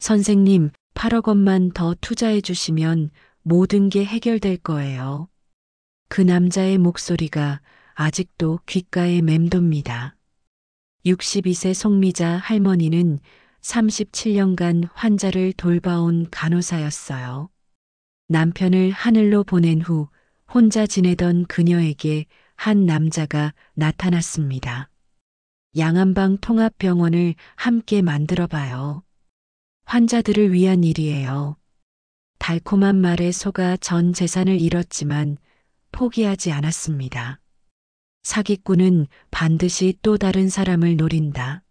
선생님, 8억 원만 더 투자해 주시면 모든 게 해결될 거예요. 그 남자의 목소리가 아직도 귓가에 맴돕니다. 62세 송미자 할머니는 37년간 환자를 돌봐온 간호사였어요. 남편을 하늘로 보낸 후 혼자 지내던 그녀에게 한 남자가 나타났습니다. 양안방 통합병원을 함께 만들어 봐요. 환자들을 위한 일이에요. 달콤한 말에 속아 전 재산을 잃었지만 포기하지 않았습니다. 사기꾼은 반드시 또 다른 사람을 노린다.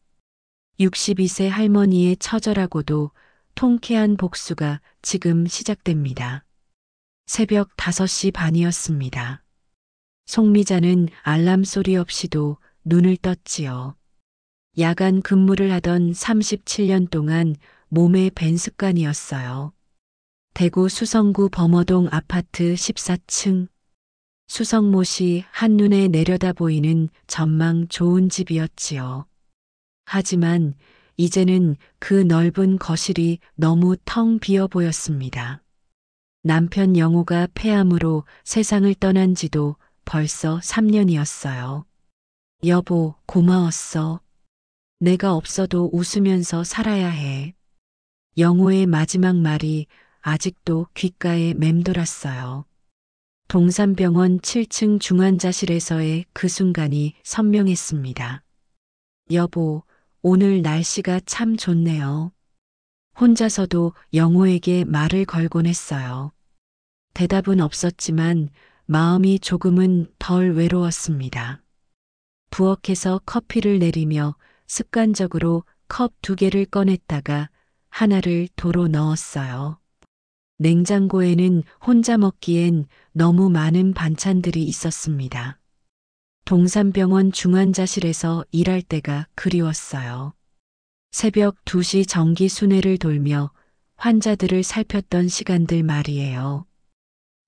62세 할머니의 처절하고도 통쾌한 복수가 지금 시작됩니다. 새벽 5시 반이었습니다. 송미자는 알람 소리 없이도 눈을 떴지요. 야간 근무를 하던 37년 동안 몸에 밴 습관이었어요. 대구 수성구 범어동 아파트 14층. 수성못이 한눈에 내려다 보이는 전망 좋은 집이었지요. 하지만 이제는 그 넓은 거실이 너무 텅 비어 보였습니다. 남편 영호가 폐암으로 세상을 떠난 지도 벌써 3년이었어요. 여보, 고마웠어. 내가 없어도 웃으면서 살아야 해. 영호의 마지막 말이 아직도 귓가에 맴돌았어요. 동산병원 7층 중환자실에서의 그 순간이 선명했습니다. 여보, 오늘 날씨가 참 좋네요. 혼자서도 영호에게 말을 걸곤 했어요. 대답은 없었지만 마음이 조금은 덜 외로웠습니다. 부엌에서 커피를 내리며 습관적으로 컵 2개를 꺼냈다가 하나를 도로 넣었어요. 냉장고에는 혼자 먹기엔 너무 많은 반찬들이 있었습니다. 동산병원 중환자실에서 일할 때가 그리웠어요. 새벽 2시 정기 순회를 돌며 환자들을 살폈던 시간들 말이에요.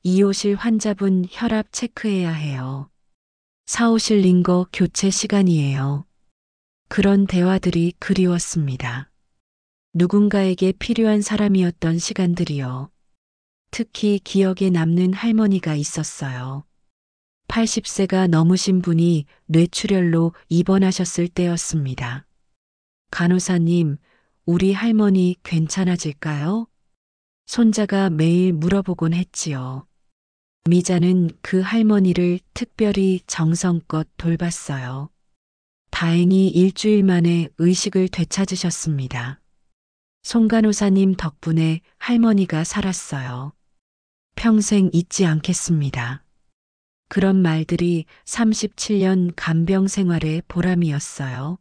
2호실 환자분 혈압 체크해야 해요. 4호실 링거 교체 시간이에요. 그런 대화들이 그리웠습니다. 누군가에게 필요한 사람이었던 시간들이요. 특히 기억에 남는 할머니가 있었어요. 80세가 넘으신 분이 뇌출혈로 입원하셨을 때였습니다. 간호사님, 우리 할머니 괜찮아질까요? 손자가 매일 물어보곤 했지요. 미자는 그 할머니를 특별히 정성껏 돌봤어요. 다행히 일주일 만에 의식을 되찾으셨습니다. 송 간호사님 덕분에 할머니가 살았어요. 평생 잊지 않겠습니다. 그런 말들이 37년 간병 생활의 보람이었어요.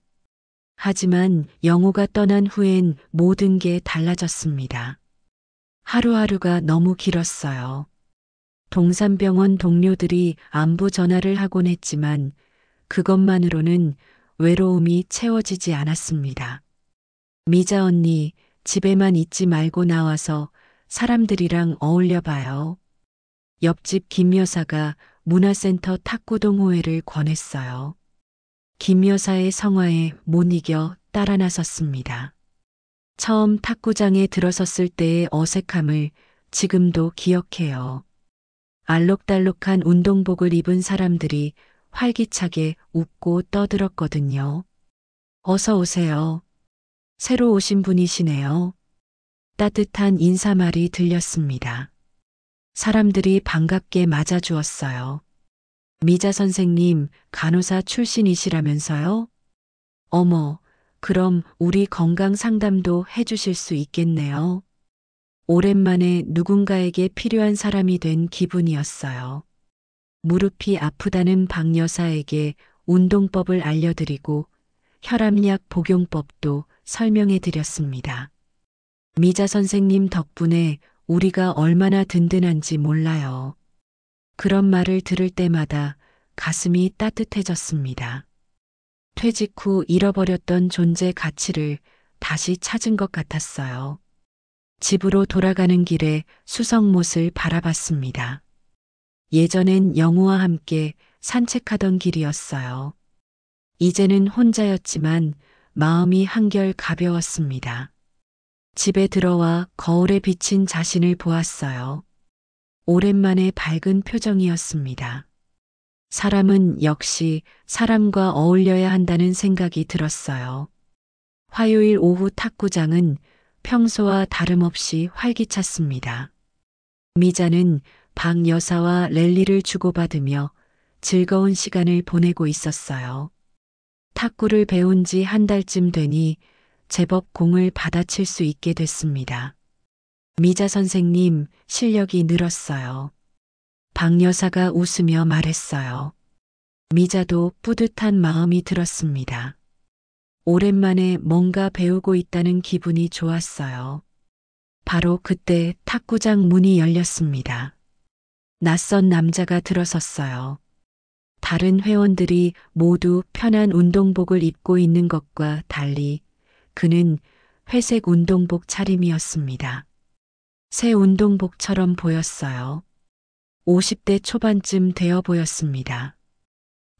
하지만 영호가 떠난 후엔 모든 게 달라졌습니다. 하루하루가 너무 길었어요. 동산병원 동료들이 안부 전화를 하곤 했지만 그것만으로는 외로움이 채워지지 않았습니다. 미자 언니, 집에만 있지 말고 나와서 사람들이랑 어울려 봐요. 옆집 김 여사가 문화센터 탁구동호회를 권했어요. 김 여사의 성화에 못 이겨 따라 나섰습니다. 처음 탁구장에 들어섰을 때의 어색함을 지금도 기억해요. 알록달록한 운동복을 입은 사람들이 활기차게 웃고 떠들었거든요. 어서 오세요. 새로 오신 분이시네요. 따뜻한 인사말이 들렸습니다. 사람들이 반갑게 맞아주었어요. 미자 선생님, 간호사 출신이시라면서요? 어머, 그럼 우리 건강 상담도 해주실 수 있겠네요. 오랜만에 누군가에게 필요한 사람이 된 기분이었어요. 무릎이 아프다는 박 여사에게 운동법을 알려드리고 혈압약 복용법도 설명해 드렸습니다. 미자 선생님 덕분에 우리가 얼마나 든든한지 몰라요. 그런 말을 들을 때마다 가슴이 따뜻해졌습니다. 퇴직 후 잃어버렸던 존재 가치를 다시 찾은 것 같았어요. 집으로 돌아가는 길에 수성못을 바라봤습니다. 예전엔 영우와 함께 산책하던 길이었어요. 이제는 혼자였지만 마음이 한결 가벼웠습니다. 집에 들어와 거울에 비친 자신을 보았어요. 오랜만에 밝은 표정이었습니다. 사람은 역시 사람과 어울려야 한다는 생각이 들었어요. 화요일 오후 탁구장은 평소와 다름없이 활기찼습니다. 미자는 박 여사와 랠리를 주고받으며 즐거운 시간을 보내고 있었어요. 탁구를 배운 지 한 달쯤 되니 제법 공을 받아칠 수 있게 됐습니다. 미자 선생님, 실력이 늘었어요. 박 여사가 웃으며 말했어요. 미자도 뿌듯한 마음이 들었습니다. 오랜만에 뭔가 배우고 있다는 기분이 좋았어요. 바로 그때 탁구장 문이 열렸습니다. 낯선 남자가 들어섰어요. 다른 회원들이 모두 편한 운동복을 입고 있는 것과 달리 그는 회색 운동복 차림이었습니다. 새 운동복처럼 보였어요. 50대 초반쯤 되어 보였습니다.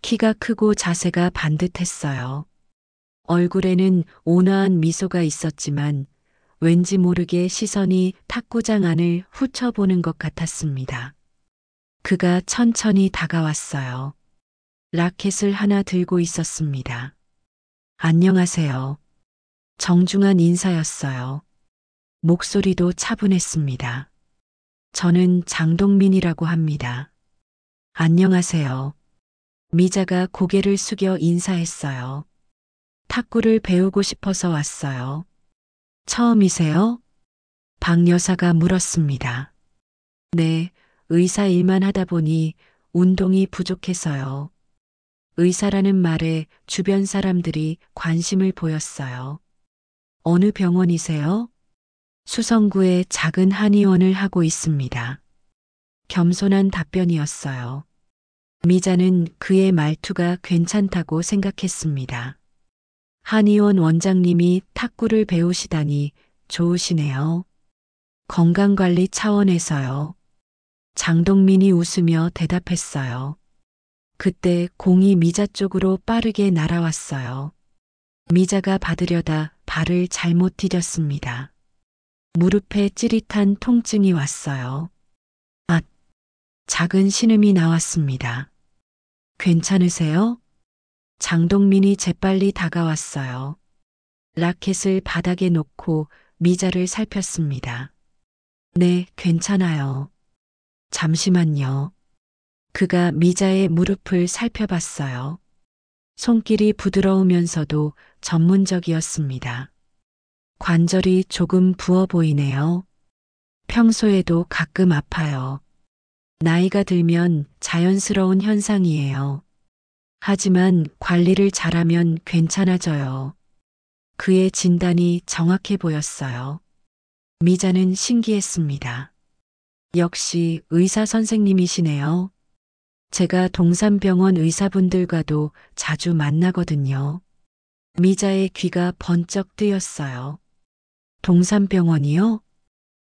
키가 크고 자세가 반듯했어요. 얼굴에는 온화한 미소가 있었지만 왠지 모르게 시선이 탁구장 안을 훑어보는 것 같았습니다. 그가 천천히 다가왔어요. 라켓을 하나 들고 있었습니다. 안녕하세요. 정중한 인사였어요. 목소리도 차분했습니다. 저는 장동민이라고 합니다. 안녕하세요. 미자가 고개를 숙여 인사했어요. 탁구를 배우고 싶어서 왔어요. 처음이세요? 박 여사가 물었습니다. 네, 의사 일만 하다 보니 운동이 부족해서요. 의사라는 말에 주변 사람들이 관심을 보였어요. 어느 병원이세요? 수성구에 작은 한의원을 하고 있습니다. 겸손한 답변이었어요. 미자는 그의 말투가 괜찮다고 생각했습니다. 한의원 원장님이 탁구를 배우시다니 좋으시네요. 건강관리 차원에서요. 장동민이 웃으며 대답했어요. 그때 공이 미자 쪽으로 빠르게 날아왔어요. 미자가 받으려다 발을 잘못 디뎠습니다. 무릎에 찌릿한 통증이 왔어요. 아, 작은 신음이 나왔습니다. 괜찮으세요? 장동민이 재빨리 다가왔어요. 라켓을 바닥에 놓고 미자를 살폈습니다. 네, 괜찮아요. 잠시만요. 그가 미자의 무릎을 살펴봤어요. 손길이 부드러우면서도 전문적이었습니다. 관절이 조금 부어 보이네요. 평소에도 가끔 아파요. 나이가 들면 자연스러운 현상이에요. 하지만 관리를 잘하면 괜찮아져요. 그의 진단이 정확해 보였어요. 미자는 신기했습니다. 역시 의사 선생님이시네요. 제가 동산병원 의사분들과도 자주 만나거든요. 미자의 귀가 번쩍 뜨였어요. 동산병원이요?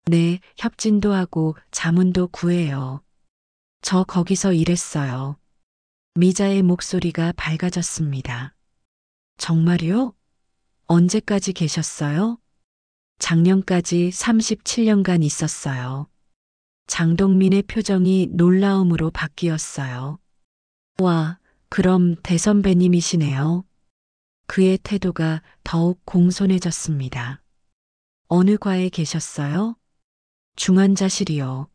네, 협진도 하고 자문도 구해요. 저 거기서 일했어요. 미자의 목소리가 밝아졌습니다. 정말요? 언제까지 계셨어요? 작년까지 37년간 있었어요. 장동민의 표정이 놀라움으로 바뀌었어요. 와, 그럼 대선배님이시네요. 그의 태도가 더욱 공손해졌습니다. 어느 과에 계셨어요? 중환자실이요.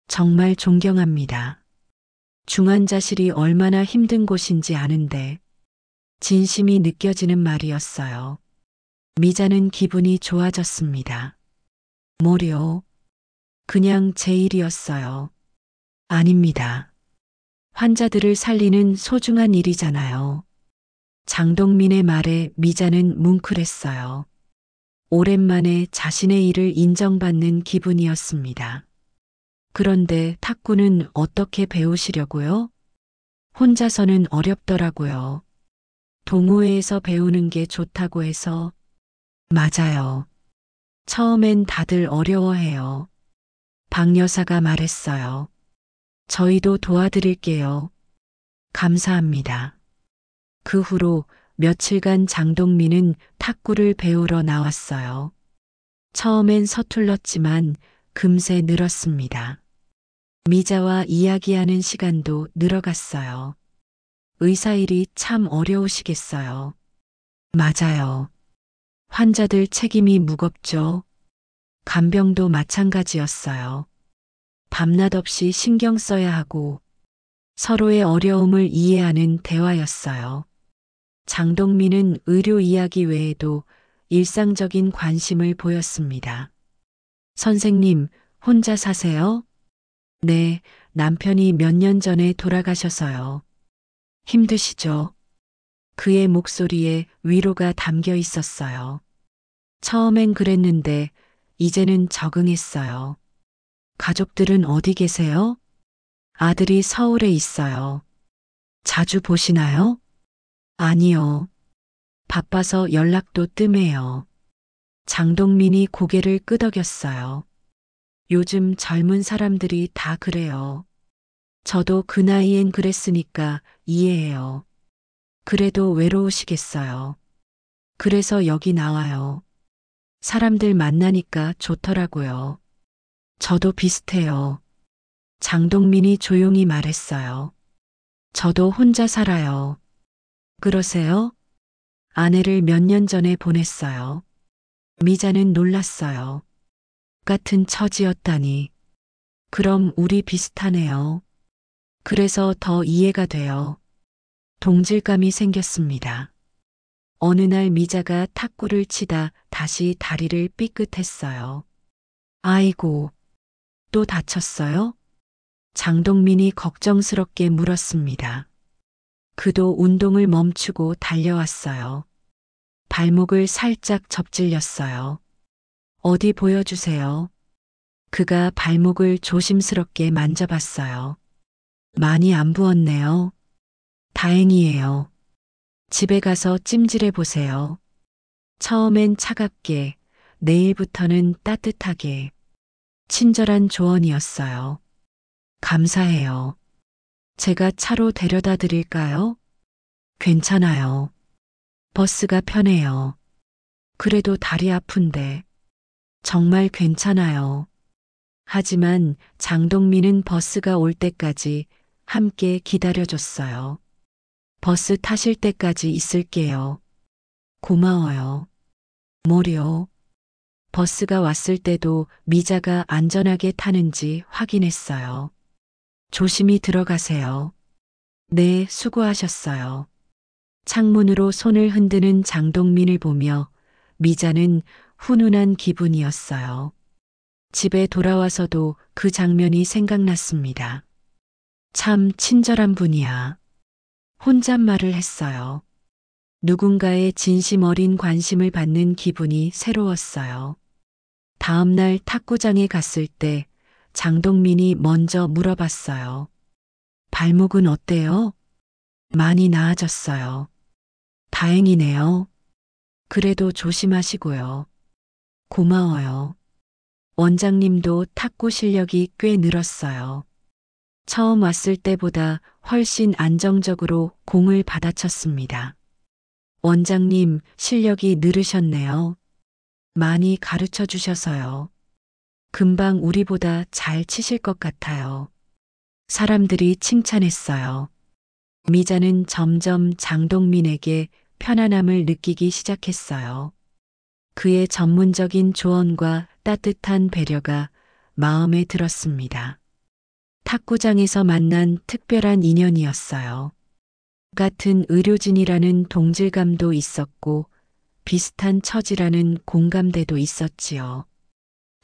정말 존경합니다. 중환자실이 얼마나 힘든 곳인지 아는데 진심이 느껴지는 말이었어요. 미자는 기분이 좋아졌습니다. 뭐요? 그냥 제 일이었어요. 아닙니다. 환자들을 살리는 소중한 일이잖아요. 장동민의 말에 미자는 뭉클했어요. 오랜만에 자신의 일을 인정받는 기분이었습니다. 그런데 탁구는 어떻게 배우시려고요? 혼자서는 어렵더라고요. 동호회에서 배우는 게 좋다고 해서. 맞아요. 처음엔 다들 어려워해요. 박 여사가 말했어요. 저희도 도와드릴게요. 감사합니다. 그 후로 며칠간 장동민은 탁구를 배우러 나왔어요. 처음엔 서툴렀지만 금세 늘었습니다. 미자와 이야기하는 시간도 늘어갔어요. 의사 일이 참 어려우시겠어요. 맞아요. 환자들 책임이 무겁죠. 간병도 마찬가지였어요. 밤낮 없이 신경 써야 하고 서로의 어려움을 이해하는 대화였어요. 장동민은 의료 이야기 외에도 일상적인 관심을 보였습니다. 선생님, 혼자 사세요? 네, 남편이 몇 년 전에 돌아가셔서요. 힘드시죠? 그의 목소리에 위로가 담겨 있었어요. 처음엔 그랬는데 이제는 적응했어요. 가족들은 어디 계세요? 아들이 서울에 있어요. 자주 보시나요? 아니요. 바빠서 연락도 뜸해요. 장동민이 고개를 끄덕였어요. 요즘 젊은 사람들이 다 그래요. 저도 그 나이엔 그랬으니까 이해해요. 그래도 외로우시겠어요. 그래서 여기 나와요. 사람들 만나니까 좋더라고요. 저도 비슷해요. 장동민이 조용히 말했어요. 저도 혼자 살아요. 그러세요? 아내를 몇 년 전에 보냈어요. 미자는 놀랐어요. 같은 처지였다니. 그럼 우리 비슷하네요. 그래서 더 이해가 돼요. 동질감이 생겼습니다. 어느 날 미자가 탁구를 치다 다시 다리를 삐끗했어요. 아이고, 또 다쳤어요? 장동민이 걱정스럽게 물었습니다. 그도 운동을 멈추고 달려왔어요. 발목을 살짝 접질렸어요. 어디 보여주세요. 그가 발목을 조심스럽게 만져봤어요. 많이 안 부었네요. 다행이에요. 집에 가서 찜질해 보세요. 처음엔 차갑게, 내일부터는 따뜻하게. 친절한 조언이었어요. 감사해요. 제가 차로 데려다 드릴까요? 괜찮아요. 버스가 편해요. 그래도 다리 아픈데. 정말 괜찮아요. 하지만 장동민은 버스가 올 때까지 함께 기다려줬어요. 버스 타실 때까지 있을게요. 고마워요. 뭐요? 버스가 왔을 때도 미자가 안전하게 타는지 확인했어요. 조심히 들어가세요. 네, 수고하셨어요. 창문으로 손을 흔드는 장동민을 보며 미자는 훈훈한 기분이었어요. 집에 돌아와서도 그 장면이 생각났습니다. 참 친절한 분이야. 혼잣말을 했어요. 누군가의 진심 어린 관심을 받는 기분이 새로웠어요. 다음 날 탁구장에 갔을 때 장동민이 먼저 물어봤어요. 발목은 어때요? 많이 나아졌어요. 다행이네요. 그래도 조심하시고요. 고마워요. 원장님도 탁구 실력이 꽤 늘었어요. 처음 왔을 때보다 훨씬 안정적으로 공을 받아쳤습니다. 원장님, 실력이 늘으셨네요. 많이 가르쳐 주셔서요. 금방 우리보다 잘 치실 것 같아요. 사람들이 칭찬했어요. 미자는 점점 장동민에게 편안함을 느끼기 시작했어요. 그의 전문적인 조언과 따뜻한 배려가 마음에 들었습니다. 탁구장에서 만난 특별한 인연이었어요. 같은 의료진이라는 동질감도 있었고 비슷한 처지라는 공감대도 있었지요.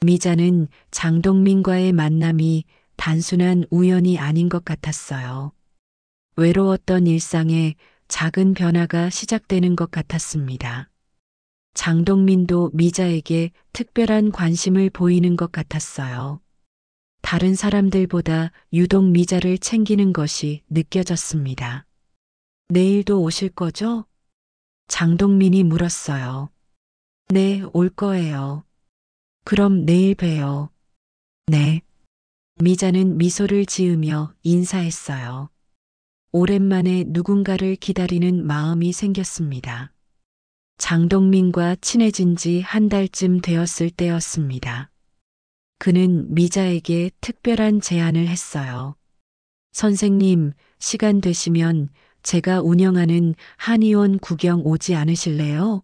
미자는 장동민과의 만남이 단순한 우연이 아닌 것 같았어요. 외로웠던 일상에 작은 변화가 시작되는 것 같았습니다. 장동민도 미자에게 특별한 관심을 보이는 것 같았어요. 다른 사람들보다 유독 미자를 챙기는 것이 느껴졌습니다. 내일도 오실 거죠? 장동민이 물었어요. 네, 올 거예요. 그럼 내일 봬요. 네. 미자는 미소를 지으며 인사했어요. 오랜만에 누군가를 기다리는 마음이 생겼습니다. 장동민과 친해진 지 한 달쯤 되었을 때였습니다. 그는 미자에게 특별한 제안을 했어요. 선생님, 시간 되시면 제가 운영하는 한의원 구경 오지 않으실래요?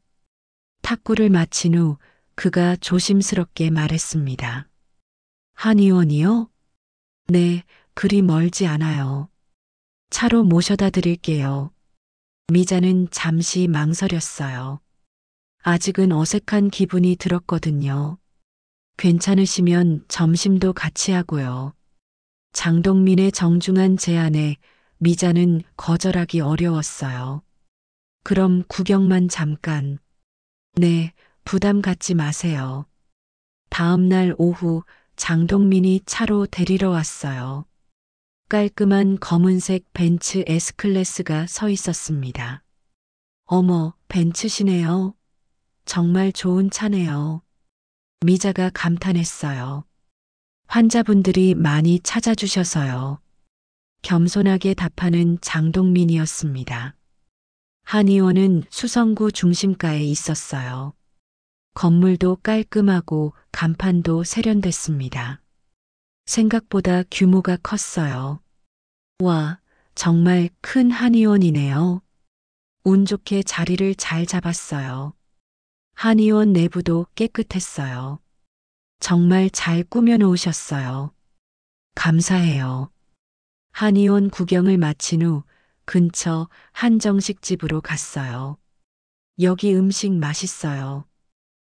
탁구를 마친 후 그가 조심스럽게 말했습니다. 한의원이요? 네, 그리 멀지 않아요. 차로 모셔다 드릴게요. 미자는 잠시 망설였어요. 아직은 어색한 기분이 들었거든요. 괜찮으시면 점심도 같이 하고요. 장동민의 정중한 제안에 미자는 거절하기 어려웠어요. 그럼 구경만 잠깐. 네, 부담 갖지 마세요. 다음 날 오후 장동민이 차로 데리러 왔어요. 깔끔한 검은색 벤츠 S클래스가 서 있었습니다. 어머, 벤츠시네요. 정말 좋은 차네요. 미자가 감탄했어요. 환자분들이 많이 찾아주셔서요. 겸손하게 답하는 장동민이었습니다. 한의원은 수성구 중심가에 있었어요. 건물도 깔끔하고 간판도 세련됐습니다. 생각보다 규모가 컸어요. 와, 정말 큰 한의원이네요. 운 좋게 자리를 잘 잡았어요. 한의원 내부도 깨끗했어요. 정말 잘 꾸며 놓으셨어요. 감사해요. 한의원 구경을 마친 후 근처 한정식집으로 갔어요. 여기 음식 맛있어요.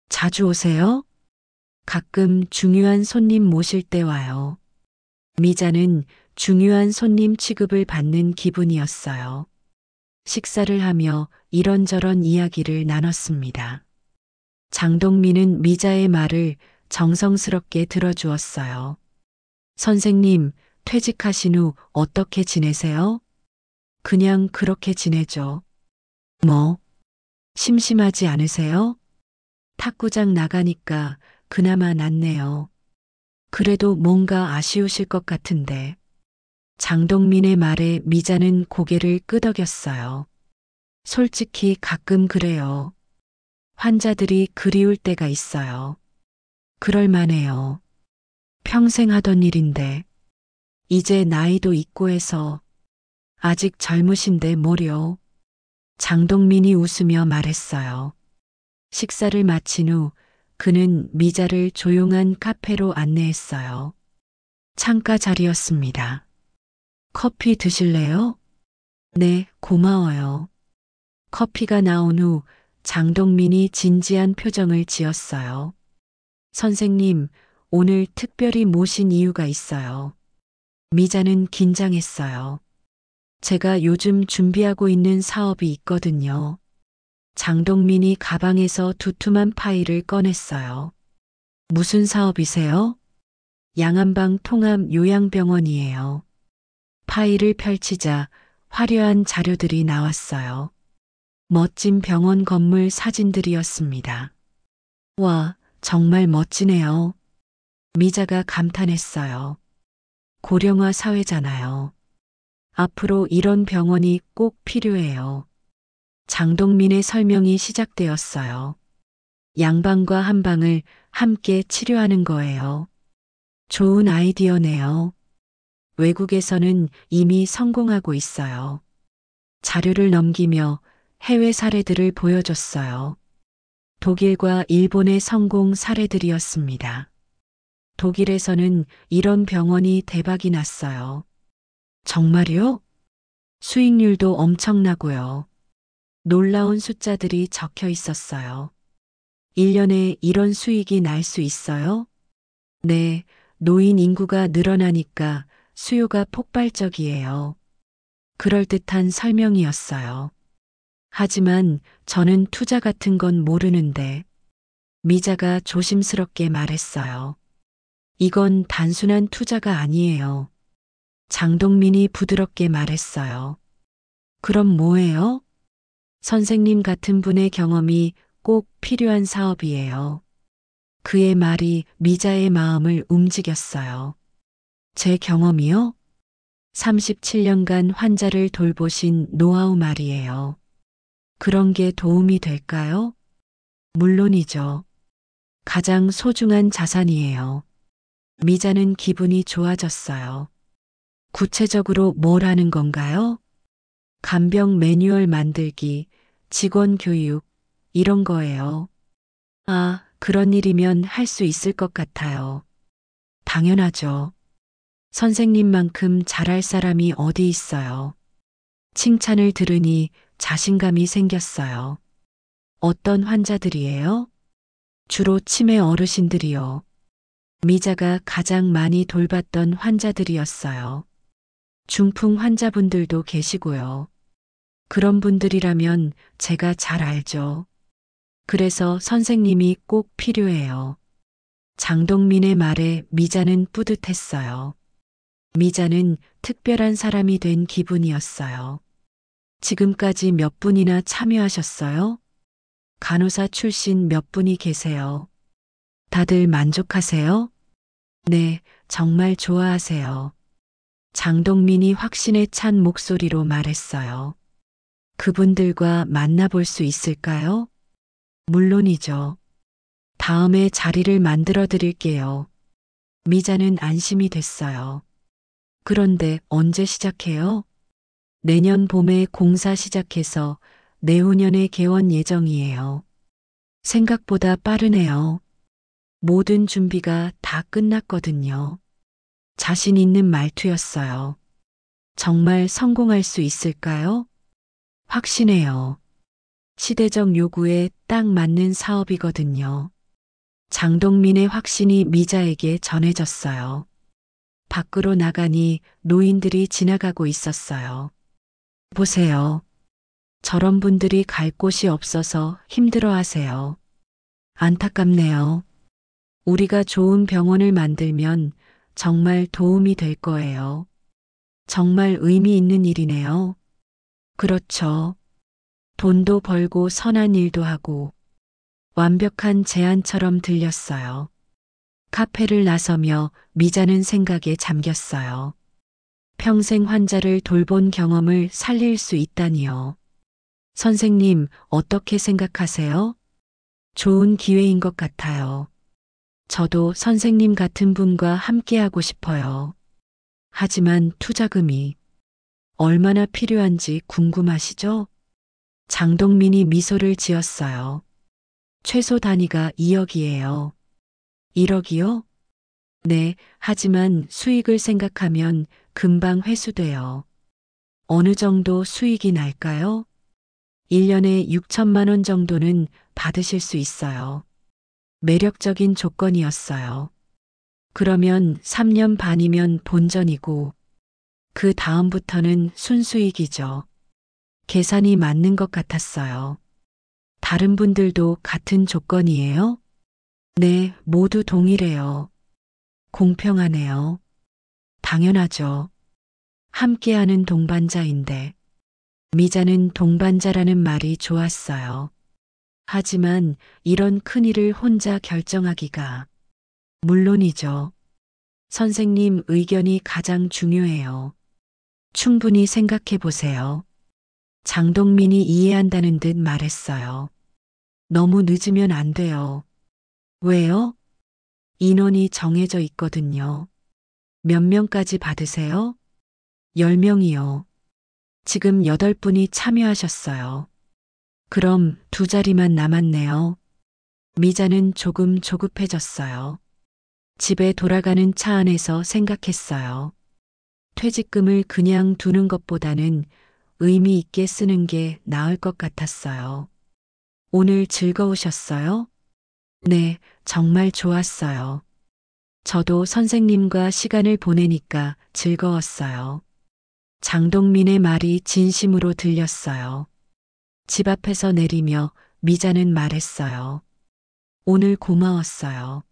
자주 오세요? 가끔 중요한 손님 모실 때 와요. 미자는 중요한 손님 취급을 받는 기분이었어요. 식사를 하며 이런저런 이야기를 나눴습니다. 장동민은 미자의 말을 정성스럽게 들어주었어요. 선생님, 퇴직하신 후 어떻게 지내세요? 그냥 그렇게 지내죠. 뭐, 심심하지 않으세요? 탁구장 나가니까 그나마 낫네요. 그래도 뭔가 아쉬우실 것 같은데. 장동민의 말에 미자는 고개를 끄덕였어요. 솔직히 가끔 그래요. 환자들이 그리울 때가 있어요. 그럴 만해요. 평생 하던 일인데. 이제 나이도 있고 해서 아직 젊으신데 뭐려. 장동민이 웃으며 말했어요. 식사를 마친 후 그는 미자를 조용한 카페로 안내했어요. 창가 자리였습니다. 커피 드실래요? 네, 고마워요. 커피가 나온 후 장동민이 진지한 표정을 지었어요. 선생님, 오늘 특별히 모신 이유가 있어요. 미자는 긴장했어요. 제가 요즘 준비하고 있는 사업이 있거든요. 장동민이 가방에서 두툼한 파일을 꺼냈어요. 무슨 사업이세요? 양안방 통합 요양병원이에요. 파일을 펼치자 화려한 자료들이 나왔어요. 멋진 병원 건물 사진들이었습니다. 와, 정말 멋지네요. 미자가 감탄했어요. 고령화 사회잖아요. 앞으로 이런 병원이 꼭 필요해요. 장동민의 설명이 시작되었어요. 양방과 한방을 함께 치료하는 거예요. 좋은 아이디어네요. 외국에서는 이미 성공하고 있어요. 자료를 넘기며 해외 사례들을 보여줬어요. 독일과 일본의 성공 사례들이었습니다. 독일에서는 이런 병원이 대박이 났어요. 정말요? 수익률도 엄청나고요. 놀라운 숫자들이 적혀 있었어요. 1년에 이런 수익이 날 수 있어요? 네, 노인 인구가 늘어나니까 수요가 폭발적이에요. 그럴듯한 설명이었어요. 하지만 저는 투자 같은 건 모르는데 미자가 조심스럽게 말했어요. 이건 단순한 투자가 아니에요. 장동민이 부드럽게 말했어요. 그럼 뭐예요? 선생님 같은 분의 경험이 꼭 필요한 사업이에요. 그의 말이 미자의 마음을 움직였어요. 제 경험이요? 37년간 환자를 돌보신 노하우 말이에요. 그런 게 도움이 될까요? 물론이죠. 가장 소중한 자산이에요. 미자는 기분이 좋아졌어요. 구체적으로 뭘 하는 건가요? 간병 매뉴얼 만들기, 직원 교육, 이런 거예요. 아, 그런 일이면 할 수 있을 것 같아요. 당연하죠. 선생님만큼 잘할 사람이 어디 있어요. 칭찬을 들으니 자신감이 생겼어요. 어떤 환자들이에요? 주로 치매 어르신들이요. 미자가 가장 많이 돌봤던 환자들이었어요. 중풍 환자분들도 계시고요. 그런 분들이라면 제가 잘 알죠. 그래서 선생님이 꼭 필요해요. 장동민의 말에 미자는 뿌듯했어요. 미자는 특별한 사람이 된 기분이었어요. 지금까지 몇 분이나 참여하셨어요? 간호사 출신 몇 분이 계세요. 다들 만족하세요? 네, 정말 좋아하세요. 장동민이 확신에 찬 목소리로 말했어요. 그분들과 만나볼 수 있을까요? 물론이죠. 다음에 자리를 만들어 드릴게요. 미자는 안심이 됐어요. 그런데 언제 시작해요? 내년 봄에 공사 시작해서 내후년에 개원 예정이에요. 생각보다 빠르네요. 모든 준비가 다 끝났거든요. 자신 있는 말투였어요. 정말 성공할 수 있을까요? 확신해요. 시대적 요구에 딱 맞는 사업이거든요. 장동민의 확신이 미자에게 전해졌어요. 밖으로 나가니 노인들이 지나가고 있었어요. 보세요. 저런 분들이 갈 곳이 없어서 힘들어 하세요. 안타깝네요. 우리가 좋은 병원을 만들면 정말 도움이 될 거예요. 정말 의미 있는 일이네요. 그렇죠. 돈도 벌고 선한 일도 하고 완벽한 제안처럼 들렸어요. 카페를 나서며 미자는 생각에 잠겼어요. 평생 환자를 돌본 경험을 살릴 수 있다니요. 선생님, 어떻게 생각하세요? 좋은 기회인 것 같아요. 저도 선생님 같은 분과 함께하고 싶어요. 하지만 투자금이 얼마나 필요한지 궁금하시죠? 장동민이 미소를 지었어요. 최소 단위가 2억이에요. 1억이요? 네, 하지만 수익을 생각하면 금방 회수돼요. 어느 정도 수익이 날까요? 1년에 6천만 원 정도는 받으실 수 있어요. 매력적인 조건이었어요. 그러면 3년 반이면 본전이고 그 다음부터는 순수익이죠. 계산이 맞는 것 같았어요. 다른 분들도 같은 조건이에요? 네, 모두 동일해요. 공평하네요. 당연하죠. 함께하는 동반자인데. 미자는 동반자라는 말이 좋았어요. 하지만 이런 큰일을 혼자 결정하기가 물론이죠. 선생님 의견이 가장 중요해요. 충분히 생각해 보세요. 장동민이 이해한다는 듯 말했어요. 너무 늦으면 안 돼요. 왜요? 인원이 정해져 있거든요. 몇 명까지 받으세요? 10명이요. 지금 8분이 참여하셨어요. 그럼 2자리만 남았네요. 미자는 조금 조급해졌어요. 집에 돌아가는 차 안에서 생각했어요. 퇴직금을 그냥 두는 것보다는 의미 있게 쓰는 게 나을 것 같았어요. 오늘 즐거우셨어요? 네, 정말 좋았어요. 저도 선생님과 시간을 보내니까 즐거웠어요. 장동민의 말이 진심으로 들렸어요. 집 앞에서 내리며 미자는 말했어요. 오늘 고마웠어요.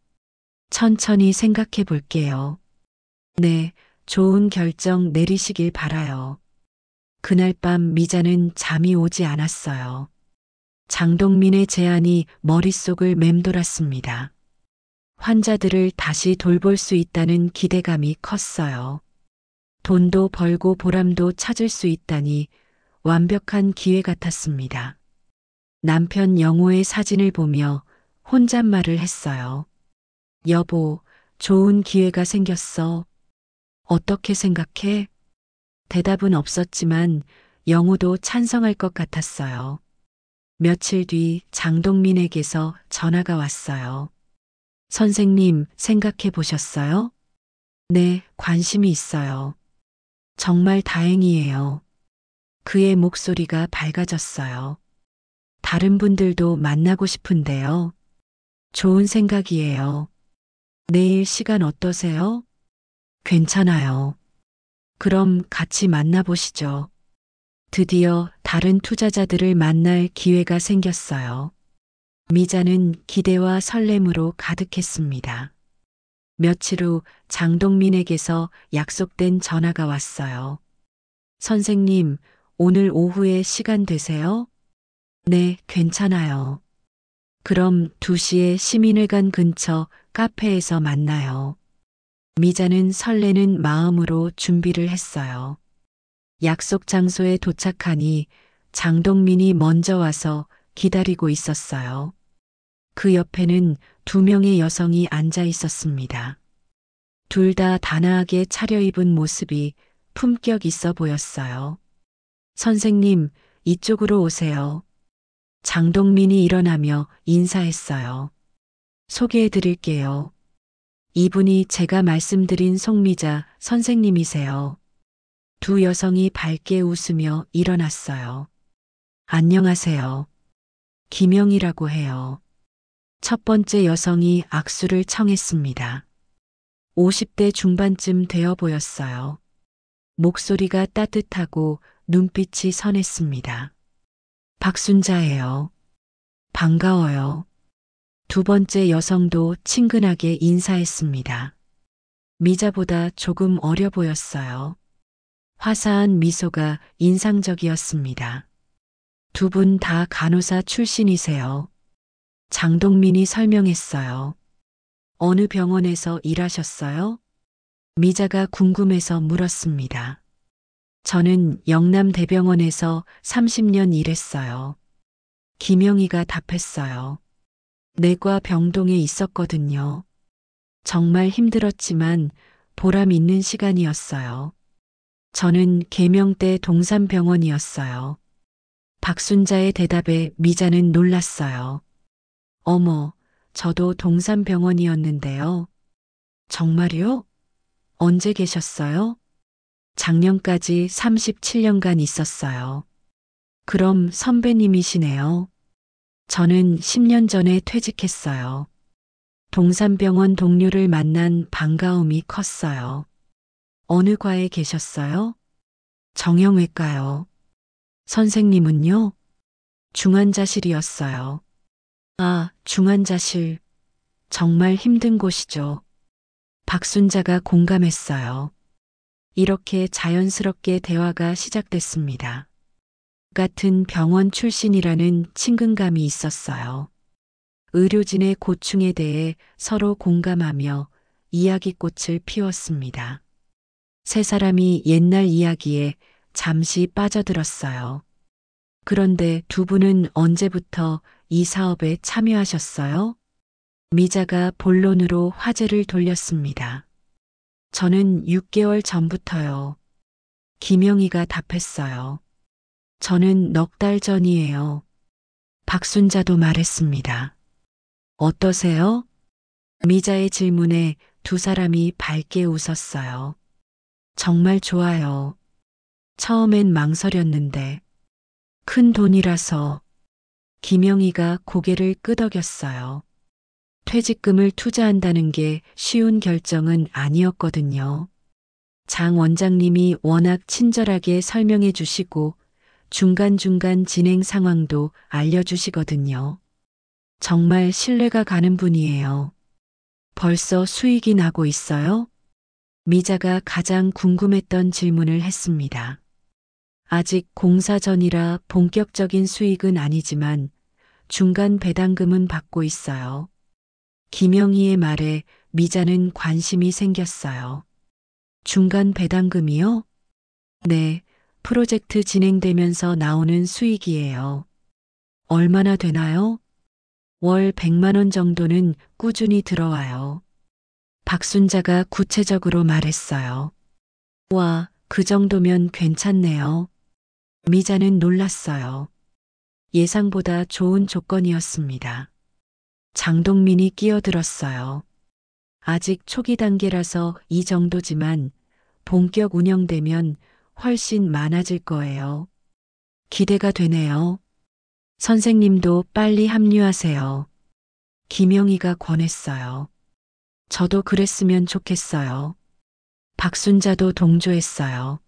천천히 생각해 볼게요. 네, 좋은 결정 내리시길 바라요. 그날 밤 미자는 잠이 오지 않았어요. 장동민의 제안이 머릿속을 맴돌았습니다. 환자들을 다시 돌볼 수 있다는 기대감이 컸어요. 돈도 벌고 보람도 찾을 수 있다니 완벽한 기회 같았습니다. 남편 영호의 사진을 보며 혼잣말을 했어요. 여보, 좋은 기회가 생겼어. 어떻게 생각해? 대답은 없었지만 영호도 찬성할 것 같았어요. 며칠 뒤 장동민에게서 전화가 왔어요. 선생님, 생각해 보셨어요? 네, 관심이 있어요. 정말 다행이에요. 그의 목소리가 밝아졌어요. 다른 분들도 만나고 싶은데요. 좋은 생각이에요. 내일 시간 어떠세요? 괜찮아요. 그럼 같이 만나보시죠. 드디어 다른 투자자들을 만날 기회가 생겼어요. 미자는 기대와 설렘으로 가득했습니다. 며칠 후 장동민에게서 약속된 전화가 왔어요. 선생님, 오늘 오후에 시간 되세요? 네, 괜찮아요. 그럼 2시에 시민회관 근처 카페에서 만나요. 미자는 설레는 마음으로 준비를 했어요. 약속 장소에 도착하니 장동민이 먼저 와서 기다리고 있었어요. 그 옆에는 2명의 여성이 앉아 있었습니다. 둘 다 단아하게 차려입은 모습이 품격 있어 보였어요. 선생님, 이쪽으로 오세요. 장동민이 일어나며 인사했어요. 소개해 드릴게요. 이분이 제가 말씀드린 송미자 선생님이세요. 두 여성이 밝게 웃으며 일어났어요. 안녕하세요. 김영이라고 해요. 첫 번째 여성이 악수를 청했습니다. 50대 중반쯤 되어 보였어요. 목소리가 따뜻하고 눈빛이 선했습니다. 박순자예요. 반가워요. 두 번째 여성도 친근하게 인사했습니다. 미자보다 조금 어려 보였어요. 화사한 미소가 인상적이었습니다. 두 분 다 간호사 출신이세요. 장동민이 설명했어요. 어느 병원에서 일하셨어요? 미자가 궁금해서 물었습니다. 저는 영남대병원에서 30년 일했어요. 김영희가 답했어요. 내과 병동에 있었거든요. 정말 힘들었지만 보람 있는 시간이었어요. 저는 계명대 동산병원이었어요. 박순자의 대답에 미자는 놀랐어요. 어머, 저도 동산병원이었는데요. 정말요? 언제 계셨어요? 작년까지 37년간 있었어요. 그럼 선배님이시네요. 저는 10년 전에 퇴직했어요. 동산병원 동료를 만난 반가움이 컸어요. 어느 과에 계셨어요? 정형외과요. 선생님은요? 중환자실이었어요. 아, 중환자실. 정말 힘든 곳이죠. 박순자가 공감했어요. 이렇게 자연스럽게 대화가 시작됐습니다. 같은 병원 출신이라는 친근감이 있었어요. 의료진의 고충에 대해 서로 공감하며 이야기꽃을 피웠습니다. 세 사람이 옛날 이야기에 잠시 빠져들었어요. 그런데 두 분은 언제부터 이 사업에 참여하셨어요? 미자가 본론으로 화제를 돌렸습니다. 저는 6개월 전부터요. 김영희가 답했어요. 저는 넉 달 전이에요. 박순자도 말했습니다. 어떠세요? 미자의 질문에 두 사람이 밝게 웃었어요. 정말 좋아요. 처음엔 망설였는데 큰 돈이라서. 김영희가 고개를 끄덕였어요. 퇴직금을 투자한다는 게 쉬운 결정은 아니었거든요. 장 원장님이 워낙 친절하게 설명해 주시고 중간중간 진행 상황도 알려주시거든요. 정말 신뢰가 가는 분이에요. 벌써 수익이 나고 있어요? 미자가 가장 궁금했던 질문을 했습니다. 아직 공사 전이라 본격적인 수익은 아니지만 중간 배당금은 받고 있어요. 김영희의 말에 미자는 관심이 생겼어요. 중간 배당금이요? 네, 프로젝트 진행되면서 나오는 수익이에요. 얼마나 되나요? 월 100만 원 정도는 꾸준히 들어와요. 박순자가 구체적으로 말했어요. 와, 그 정도면 괜찮네요. 미자는 놀랐어요. 예상보다 좋은 조건이었습니다. 장동민이 끼어들었어요. 아직 초기 단계라서 이 정도지만 본격 운영되면 훨씬 많아질 거예요. 기대가 되네요. 선생님도 빨리 합류하세요. 김영희가 권했어요. 저도 그랬으면 좋겠어요. 박순자도 동조했어요.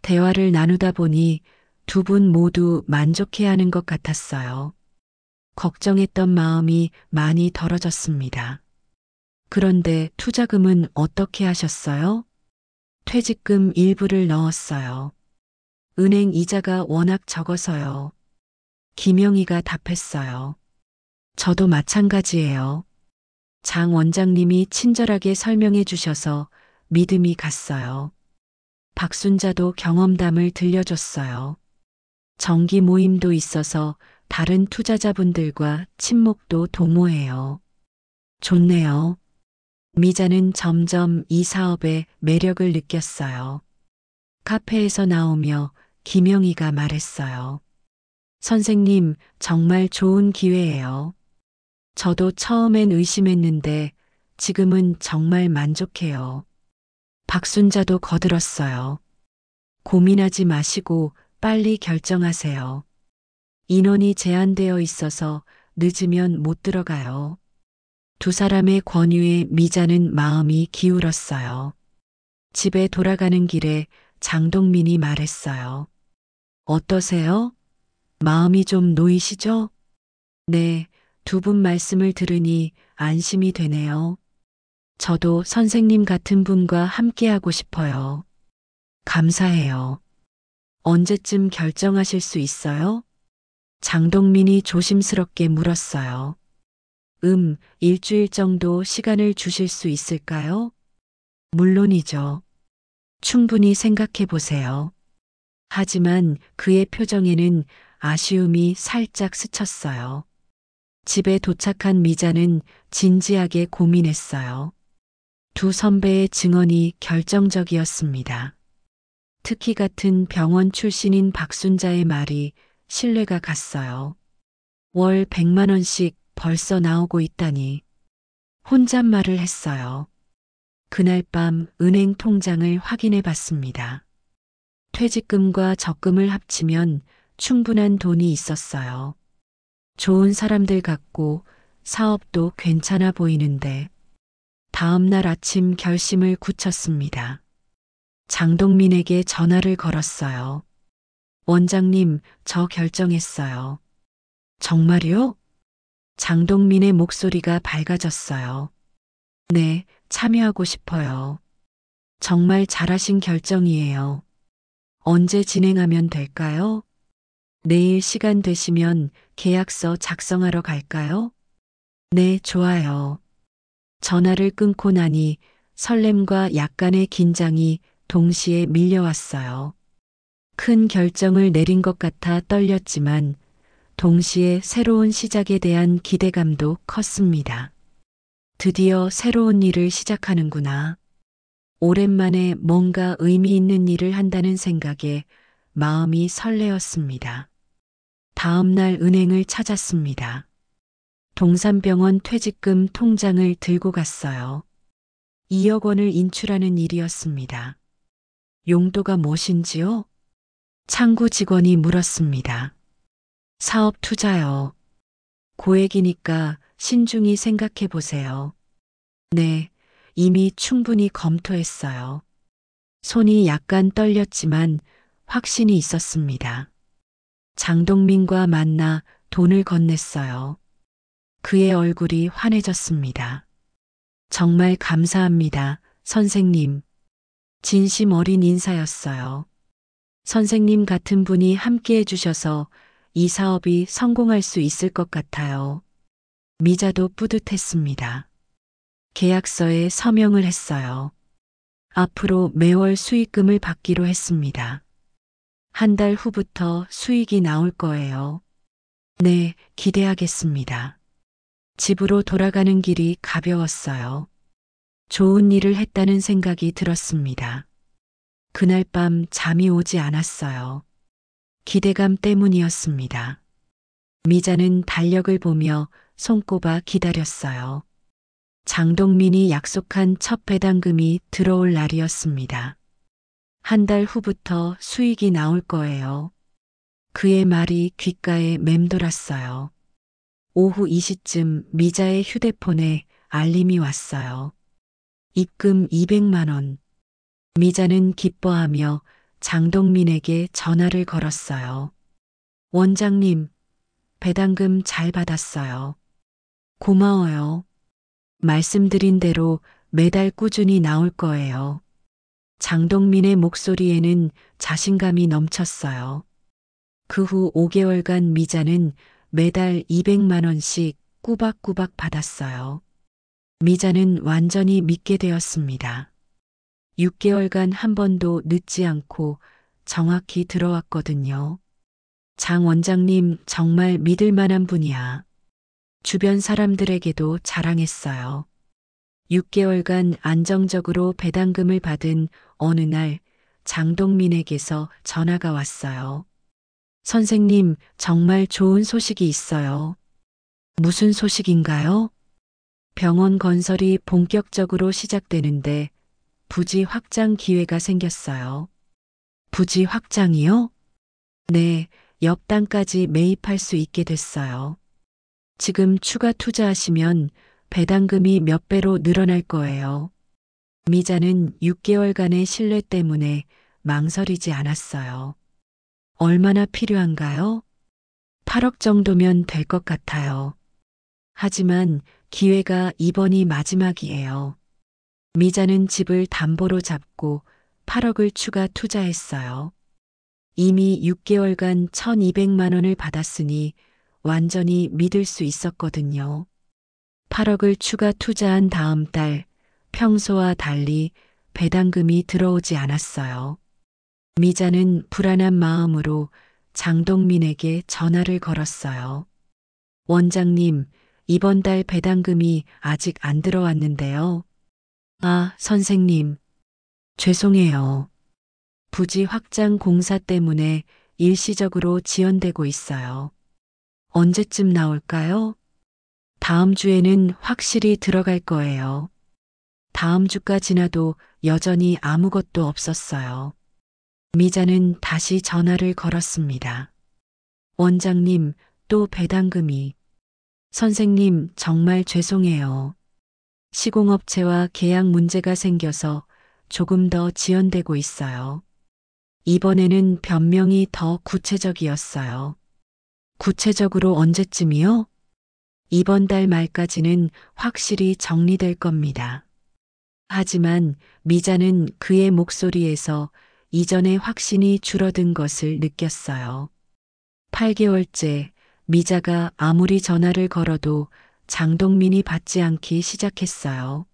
대화를 나누다 보니 두 분 모두 만족해야 하는 것 같았어요. 걱정했던 마음이 많이 덜어졌습니다. 그런데 투자금은 어떻게 하셨어요? 퇴직금 일부를 넣었어요. 은행 이자가 워낙 적어서요. 김영희가 답했어요. 저도 마찬가지예요. 장 원장님이 친절하게 설명해 주셔서 믿음이 갔어요. 박순자도 경험담을 들려줬어요. 정기 모임도 있어서 다른 투자자분들과 친목도 도모해요. 좋네요. 미자는 점점 이 사업의 매력을 느꼈어요. 카페에서 나오며 김영희가 말했어요. 선생님, 정말 좋은 기회예요. 저도 처음엔 의심했는데 지금은 정말 만족해요. 박순자도 거들었어요. 고민하지 마시고 빨리 결정하세요. 인원이 제한되어 있어서 늦으면 못 들어가요. 두 사람의 권유에 미자는 마음이 기울었어요. 집에 돌아가는 길에 장동민이 말했어요. 어떠세요? 마음이 좀 놓이시죠? 네, 두 분 말씀을 들으니 안심이 되네요. 저도 선생님 같은 분과 함께하고 싶어요. 감사해요. 언제쯤 결정하실 수 있어요? 장동민이 조심스럽게 물었어요. 일주일 정도 시간을 주실 수 있을까요? 물론이죠. 충분히 생각해 보세요. 하지만 그의 표정에는 아쉬움이 살짝 스쳤어요. 집에 도착한 미자는 진지하게 고민했어요. 두 선배의 증언이 결정적이었습니다. 특히 같은 병원 출신인 박순자의 말이 신뢰가 갔어요. 월 100만 원씩 벌써 나오고 있다니. 혼잣말을 했어요. 그날 밤 은행 통장을 확인해 봤습니다. 퇴직금과 적금을 합치면 충분한 돈이 있었어요. 좋은 사람들 같고 사업도 괜찮아 보이는데 다음 날 아침 결심을 굳혔습니다. 장동민에게 전화를 걸었어요. 원장님, 저 결정했어요. 정말요? 장동민의 목소리가 밝아졌어요. 네, 참여하고 싶어요. 정말 잘하신 결정이에요. 언제 진행하면 될까요? 내일 시간 되시면 계약서 작성하러 갈까요? 네, 좋아요. 전화를 끊고 나니 설렘과 약간의 긴장이 동시에 밀려왔어요. 큰 결정을 내린 것 같아 떨렸지만 동시에 새로운 시작에 대한 기대감도 컸습니다. 드디어 새로운 일을 시작하는구나. 오랜만에 뭔가 의미 있는 일을 한다는 생각에 마음이 설레었습니다. 다음 날 은행을 찾았습니다. 동산병원 퇴직금 통장을 들고 갔어요. 2억 원을 인출하는 일이었습니다. 용도가 무엇인지요? 창구 직원이 물었습니다. 사업 투자요. 고액이니까 신중히 생각해 보세요. 네, 이미 충분히 검토했어요. 손이 약간 떨렸지만 확신이 있었습니다. 장동민과 만나 돈을 건넸어요. 그의 얼굴이 환해졌습니다. 정말 감사합니다, 선생님. 진심 어린 인사였어요. 선생님 같은 분이 함께 해주셔서 이 사업이 성공할 수 있을 것 같아요. 미자도 뿌듯했습니다. 계약서에 서명을 했어요. 앞으로 매월 수익금을 받기로 했습니다. 한 달 후부터 수익이 나올 거예요. 네, 기대하겠습니다. 집으로 돌아가는 길이 가벼웠어요. 좋은 일을 했다는 생각이 들었습니다. 그날 밤 잠이 오지 않았어요. 기대감 때문이었습니다. 미자는 달력을 보며 손꼽아 기다렸어요. 장동민이 약속한 첫 배당금이 들어올 날이었습니다. 한 달 후부터 수익이 나올 거예요. 그의 말이 귓가에 맴돌았어요. 오후 2시쯤 미자의 휴대폰에 알림이 왔어요. 입금 200만 원. 미자는 기뻐하며 장동민에게 전화를 걸었어요. 원장님, 배당금 잘 받았어요. 고마워요. 말씀드린 대로 매달 꾸준히 나올 거예요. 장동민의 목소리에는 자신감이 넘쳤어요. 그 후 5개월간 미자는 매달 200만 원씩 꾸박꾸박 받았어요. 미자는 완전히 믿게 되었습니다. 6개월간 한 번도 늦지 않고 정확히 들어왔거든요. 장 원장님 정말 믿을 만한 분이야. 주변 사람들에게도 자랑했어요. 6개월간 안정적으로 배당금을 받은 어느 날 장동민에게서 전화가 왔어요. 선생님, 정말 좋은 소식이 있어요. 무슨 소식인가요? 병원 건설이 본격적으로 시작되는데 부지 확장 기회가 생겼어요. 부지 확장이요? 네, 옆 땅까지 매입할 수 있게 됐어요. 지금 추가 투자하시면 배당금이 몇 배로 늘어날 거예요. 미자는 6개월간의 신뢰 때문에 망설이지 않았어요. 얼마나 필요한가요? 8억 정도면 될 것 같아요. 하지만 기회가 이번이 마지막이에요. 미자는 집을 담보로 잡고 8억을 추가 투자했어요. 이미 6개월간 1200만 원을 받았으니 완전히 믿을 수 있었거든요. 8억을 추가 투자한 다음 달 평소와 달리 배당금이 들어오지 않았어요. 미자는 불안한 마음으로 장동민에게 전화를 걸었어요. 원장님, 이번 달 배당금이 아직 안 들어왔는데요. 아, 선생님. 죄송해요. 부지 확장 공사 때문에 일시적으로 지연되고 있어요. 언제쯤 나올까요? 다음 주에는 확실히 들어갈 거예요. 다음 주가 지나도 여전히 아무것도 없었어요. 미자는 다시 전화를 걸었습니다. 원장님, 또 배당금이. 선생님, 정말 죄송해요. 시공업체와 계약 문제가 생겨서 조금 더 지연되고 있어요. 이번에는 변명이 더 구체적이었어요. 구체적으로 언제쯤이요? 이번 달 말까지는 확실히 정리될 겁니다. 하지만 미자는 그의 목소리에서 이전의 확신이 줄어든 것을 느꼈어요. 8개월째 미자가 아무리 전화를 걸어도 장동민이 받지 않기 시작했어요.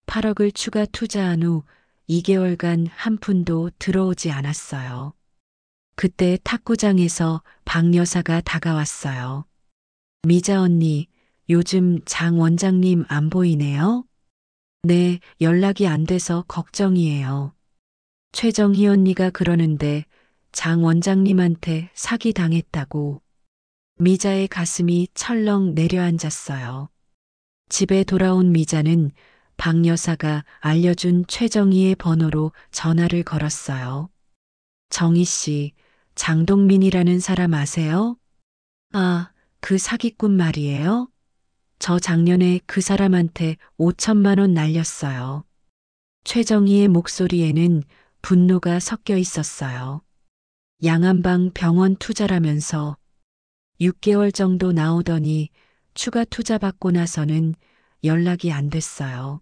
8억을 추가 투자한 후 2개월간 한 푼도 들어오지 않았어요. 그때 탁구장에서 박 여사가 다가왔어요. 미자 언니, 요즘 장 원장님 안 보이네요? 네, 연락이 안 돼서 걱정이에요. 최정희 언니가 그러는데 장 원장님한테 사기 당했다고. 미자의 가슴이 철렁 내려앉았어요. 집에 돌아온 미자는 박 여사가 알려준 최정희의 번호로 전화를 걸었어요. 정희 씨, 장동민이라는 사람 아세요? 아, 그 사기꾼 말이에요? 저 작년에 그 사람한테 5천만 원 날렸어요. 최정희의 목소리에는 분노가 섞여 있었어요. 양한방 병원 투자라면서 6개월 정도 나오더니 추가 투자 받고 나서는 연락이 안 됐어요.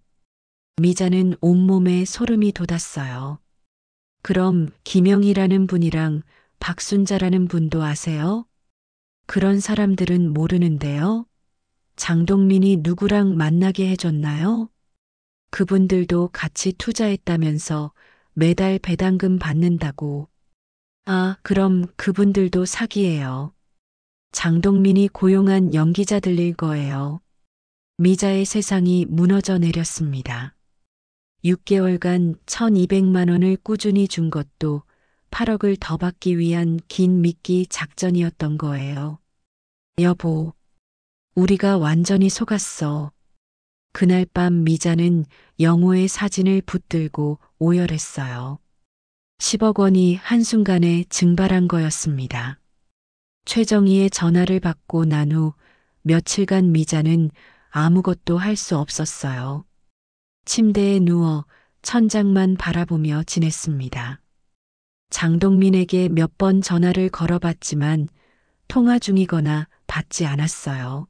미자는 온몸에 소름이 돋았어요. 그럼 김영이라는 분이랑 박순자라는 분도 아세요? 그런 사람들은 모르는데요. 장동민이 누구랑 만나게 해줬나요? 그분들도 같이 투자했다면서 매달 배당금 받는다고. 아, 그럼 그분들도 사기예요. 장동민이 고용한 연기자들일 거예요. 미자의 세상이 무너져 내렸습니다. 6개월간 1200만 원을 꾸준히 준 것도 8억을 더 받기 위한 긴 미끼 작전이었던 거예요. 여보, 우리가 완전히 속았어. 그날 밤 미자는 영호의 사진을 붙들고 오열했어요. 10억 원이 한순간에 증발한 거였습니다. 최정희의 전화를 받고 난 후 며칠간 미자는 아무것도 할 수 없었어요. 침대에 누워 천장만 바라보며 지냈습니다. 장동민에게 몇 번 전화를 걸어봤지만 통화 중이거나 받지 않았어요.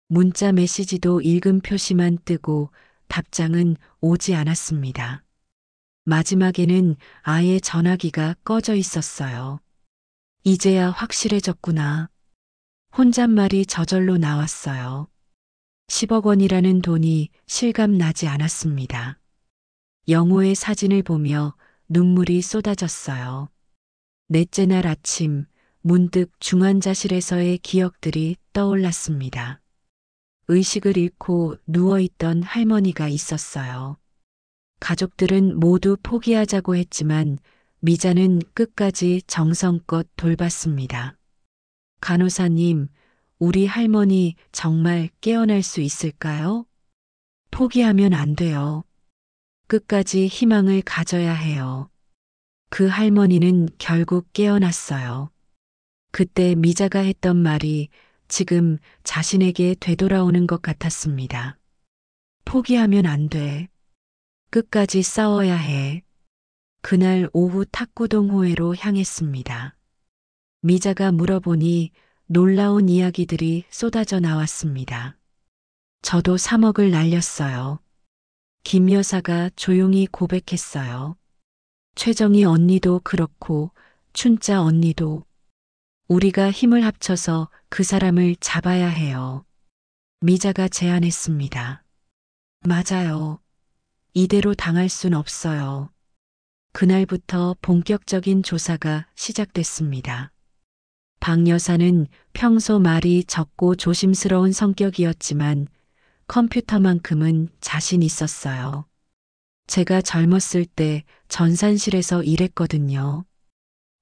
문자 메시지도 읽음 표시만 뜨고 답장은 오지 않았습니다. 마지막에는 아예 전화기가 꺼져 있었어요. 이제야 확실해졌구나. 혼잣말이 저절로 나왔어요. 10억 원이라는 돈이 실감나지 않았습니다. 영호의 사진을 보며 눈물이 쏟아졌어요. 넷째 날 아침 문득 중환자실에서의 기억들이 떠올랐습니다. 의식을 잃고 누워있던 할머니가 있었어요. 가족들은 모두 포기하자고 했지만 미자는 끝까지 정성껏 돌봤습니다. 간호사님, 우리 할머니 정말 깨어날 수 있을까요? 포기하면 안 돼요. 끝까지 희망을 가져야 해요. 그 할머니는 결국 깨어났어요. 그때 미자가 했던 말이 지금 자신에게 되돌아오는 것 같았습니다. 포기하면 안 돼. 끝까지 싸워야 해. 그날 오후 탁구동호회로 향했습니다. 미자가 물어보니 놀라운 이야기들이 쏟아져 나왔습니다. 저도 3억을 날렸어요. 김 여사가 조용히 고백했어요. 최정희 언니도 그렇고 춘자 언니도. 우리가 힘을 합쳐서 그 사람을 잡아야 해요. 미자가 제안했습니다. 맞아요. 이대로 당할 순 없어요. 그날부터 본격적인 조사가 시작됐습니다. 박 여사는 평소 말이 적고 조심스러운 성격이었지만 컴퓨터만큼은 자신 있었어요. 제가 젊었을 때 전산실에서 일했거든요.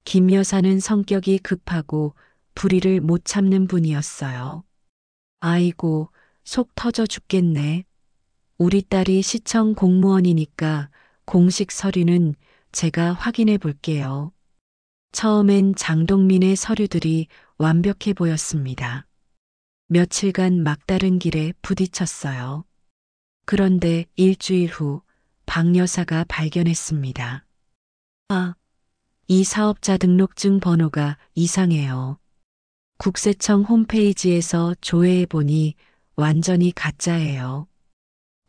김 여사는 성격이 급하고 불의를 못 참는 분이었어요. 아이고, 속 터져 죽겠네. 우리 딸이 시청 공무원이니까 공식 서류는 제가 확인해 볼게요. 처음엔 장동민의 서류들이 완벽해 보였습니다. 며칠간 막다른 길에 부딪혔어요. 그런데 일주일 후 박 여사가 발견했습니다. 아, 이 사업자 등록증 번호가 이상해요. 국세청 홈페이지에서 조회해 보니 완전히 가짜예요.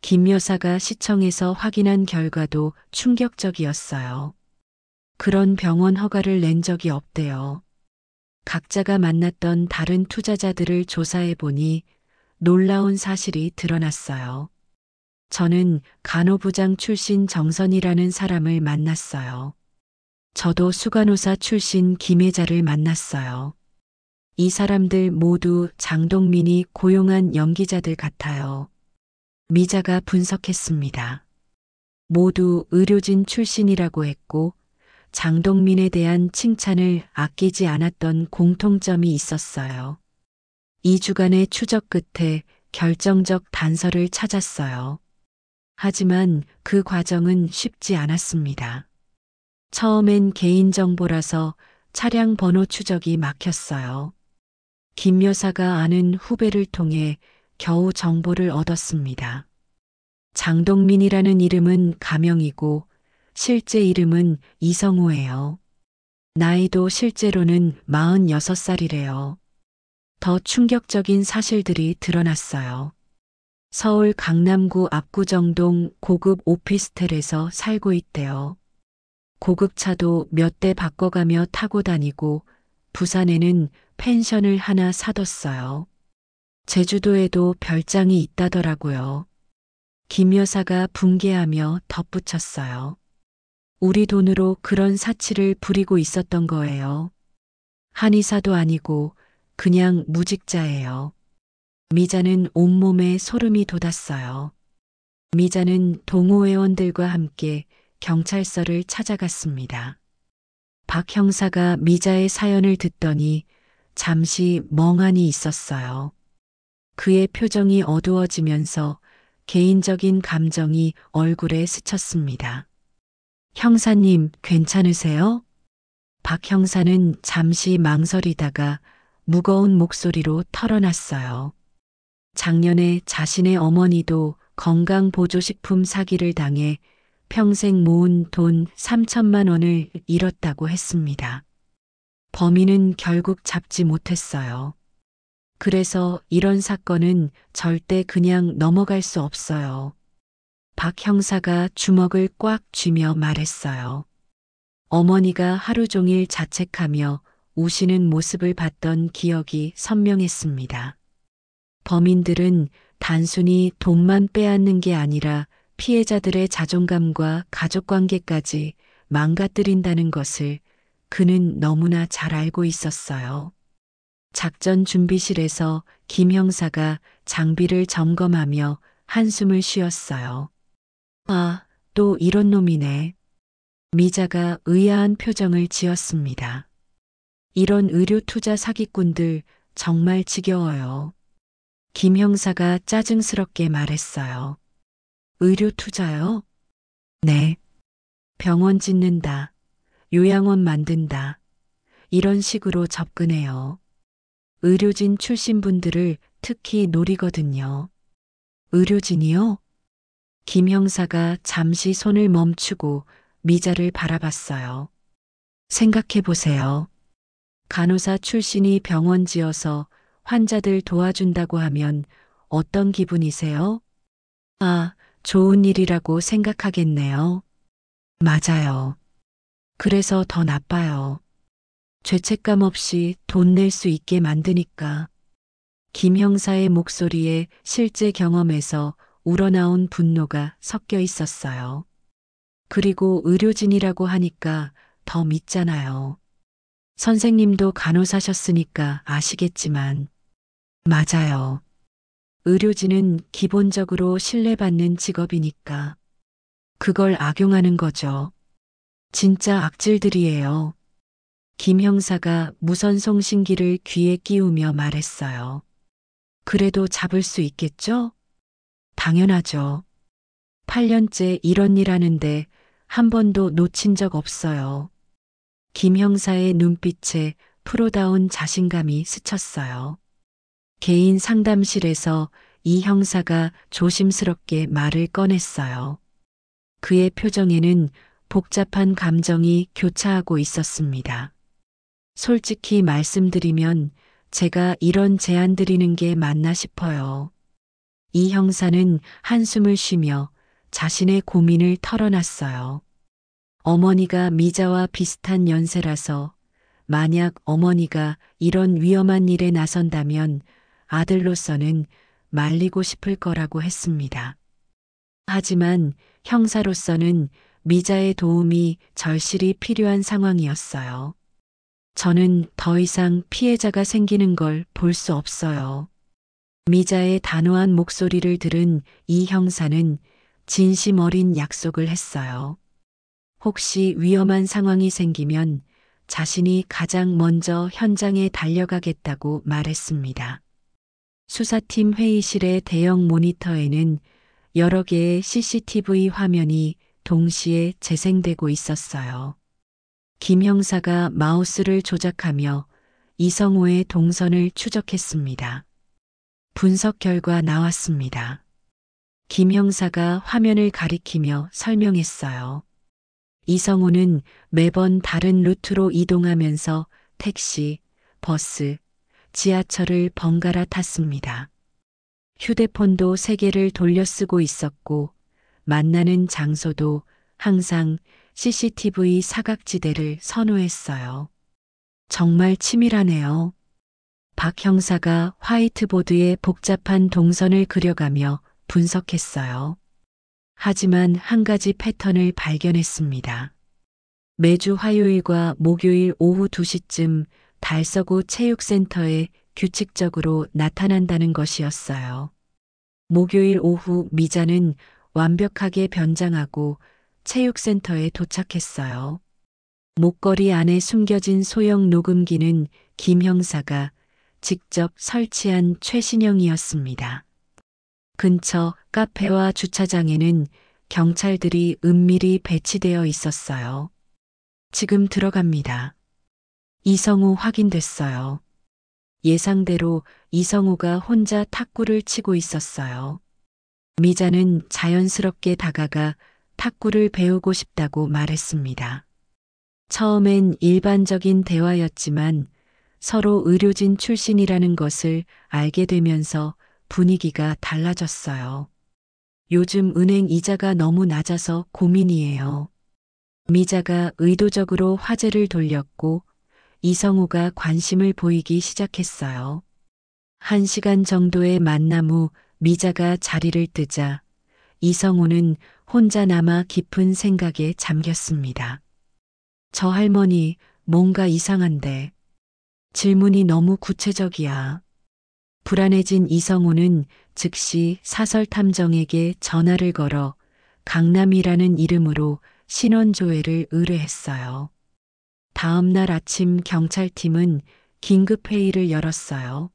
김 여사가 시청에서 확인한 결과도 충격적이었어요. 그런 병원 허가를 낸 적이 없대요. 각자가 만났던 다른 투자자들을 조사해 보니 놀라운 사실이 드러났어요. 저는 간호부장 출신 정선이라는 사람을 만났어요. 저도 수간호사 출신 김혜자를 만났어요. 이 사람들 모두 장동민이 고용한 연기자들 같아요. 미자가 분석했습니다. 모두 의료진 출신이라고 했고 장동민에 대한 칭찬을 아끼지 않았던 공통점이 있었어요. 2주간의 추적 끝에 결정적 단서를 찾았어요. 하지만 그 과정은 쉽지 않았습니다. 처음엔 개인정보라서 차량 번호 추적이 막혔어요. 김 여사가 아는 후배를 통해 겨우 정보를 얻었습니다. 장동민이라는 이름은 가명이고 실제 이름은 이성우예요. 나이도 실제로는 46살이래요. 더 충격적인 사실들이 드러났어요. 서울 강남구 압구정동 고급 오피스텔에서 살고 있대요. 고급차도 몇 대 바꿔가며 타고 다니고 부산에는 펜션을 하나 사뒀어요. 제주도에도 별장이 있다더라고요. 김 여사가 붕괴하며 덧붙였어요. 우리 돈으로 그런 사치를 부리고 있었던 거예요. 한의사도 아니고 그냥 무직자예요. 미자는 온몸에 소름이 돋았어요. 미자는 동호회원들과 함께 경찰서를 찾아갔습니다. 박 형사가 미자의 사연을 듣더니 잠시 멍하니 있었어요. 그의 표정이 어두워지면서 개인적인 감정이 얼굴에 스쳤습니다. 형사님, 괜찮으세요? 박 형사는 잠시 망설이다가 무거운 목소리로 털어놨어요. 작년에 자신의 어머니도 건강보조식품 사기를 당해 평생 모은 돈 3천만 원을 잃었다고 했습니다. 범인은 결국 잡지 못했어요. 그래서 이런 사건은 절대 그냥 넘어갈 수 없어요. 박 형사가 주먹을 꽉 쥐며 말했어요. 어머니가 하루 종일 자책하며 우시는 모습을 봤던 기억이 선명했습니다. 범인들은 단순히 돈만 빼앗는 게 아니라 피해자들의 자존감과 가족관계까지 망가뜨린다는 것을 그는 너무나 잘 알고 있었어요. 작전 준비실에서 김 형사가 장비를 점검하며 한숨을 쉬었어요. 아, 또 이런 놈이네. 미자가 의아한 표정을 지었습니다. 이런 의료 투자 사기꾼들 정말 지겨워요. 김 형사가 짜증스럽게 말했어요. 의료 투자요? 네. 병원 짓는다. 요양원 만든다. 이런 식으로 접근해요. 의료진 출신 분들을 특히 노리거든요. 의료진이요? 김 형사가 잠시 손을 멈추고 미자를 바라봤어요. 생각해 보세요. 간호사 출신이 병원 지어서 환자들 도와준다고 하면 어떤 기분이세요? 아, 좋은 일이라고 생각하겠네요. 맞아요. 그래서 더 나빠요. 죄책감 없이 돈 낼 수 있게 만드니까. 김 형사의 목소리에 실제 경험에서 우러나온 분노가 섞여 있었어요. 그리고 의료진이라고 하니까 더 믿잖아요. 선생님도 간호사셨으니까 아시겠지만. 맞아요. 의료진은 기본적으로 신뢰받는 직업이니까. 그걸 악용하는 거죠. 진짜 악질들이에요. 김 형사가 무선송신기를 귀에 끼우며 말했어요. 그래도 잡을 수 있겠죠? 당연하죠. 8년째 이런 일 하는데 한 번도 놓친 적 없어요. 김 형사의 눈빛에 프로다운 자신감이 스쳤어요. 개인 상담실에서 이 형사가 조심스럽게 말을 꺼냈어요. 그의 표정에는 복잡한 감정이 교차하고 있었습니다. 솔직히 말씀드리면 제가 이런 제안 드리는 게 맞나 싶어요. 이 형사는 한숨을 쉬며 자신의 고민을 털어놨어요. 어머니가 미자와 비슷한 연세라서 만약 어머니가 이런 위험한 일에 나선다면 아들로서는 말리고 싶을 거라고 했습니다. 하지만 형사로서는 미자의 도움이 절실히 필요한 상황이었어요. 저는 더 이상 피해자가 생기는 걸 볼 수 없어요. 미자의 단호한 목소리를 들은 이 형사는 진심 어린 약속을 했어요. 혹시 위험한 상황이 생기면 자신이 가장 먼저 현장에 달려가겠다고 말했습니다. 수사팀 회의실의 대형 모니터에는 여러 개의 CCTV 화면이 동시에 재생되고 있었어요. 김 형사가 마우스를 조작하며 이성호의 동선을 추적했습니다. 분석 결과 나왔습니다. 김 형사가 화면을 가리키며 설명했어요. 이성호는 매번 다른 루트로 이동하면서 택시, 버스, 지하철을 번갈아 탔습니다. 휴대폰도 3개를 돌려 쓰고 있었고 만나는 장소도 항상 CCTV 사각지대를 선호했어요. 정말 치밀하네요. 박 형사가 화이트보드에 복잡한 동선을 그려가며 분석했어요. 하지만 한 가지 패턴을 발견했습니다. 매주 화요일과 목요일 오후 2시쯤 달서구 체육센터에 규칙적으로 나타난다는 것이었어요. 목요일 오후 미자는 완벽하게 변장하고 체육센터에 도착했어요. 목걸이 안에 숨겨진 소형 녹음기는 김 형사가 직접 설치한 최신형이었습니다. 근처 카페와 주차장에는 경찰들이 은밀히 배치되어 있었어요. 지금 들어갑니다. 이성우 확인됐어요. 예상대로 이성우가 혼자 탁구를 치고 있었어요. 미자는 자연스럽게 다가가 탁구를 배우고 싶다고 말했습니다. 처음엔 일반적인 대화였지만 서로 의료진 출신이라는 것을 알게 되면서 분위기가 달라졌어요. 요즘 은행 이자가 너무 낮아서 고민이에요. 미자가 의도적으로 화제를 돌렸고 이성우가 관심을 보이기 시작했어요. 1시간 정도의 만남 후 미자가 자리를 뜨자 이성우는 혼자 남아 깊은 생각에 잠겼습니다. 저 할머니 뭔가 이상한데. 질문이 너무 구체적이야. 불안해진 이성우는 즉시 사설탐정에게 전화를 걸어 강남이라는 이름으로 신원조회를 의뢰했어요. 다음 날 아침 경찰팀은 긴급회의를 열었어요.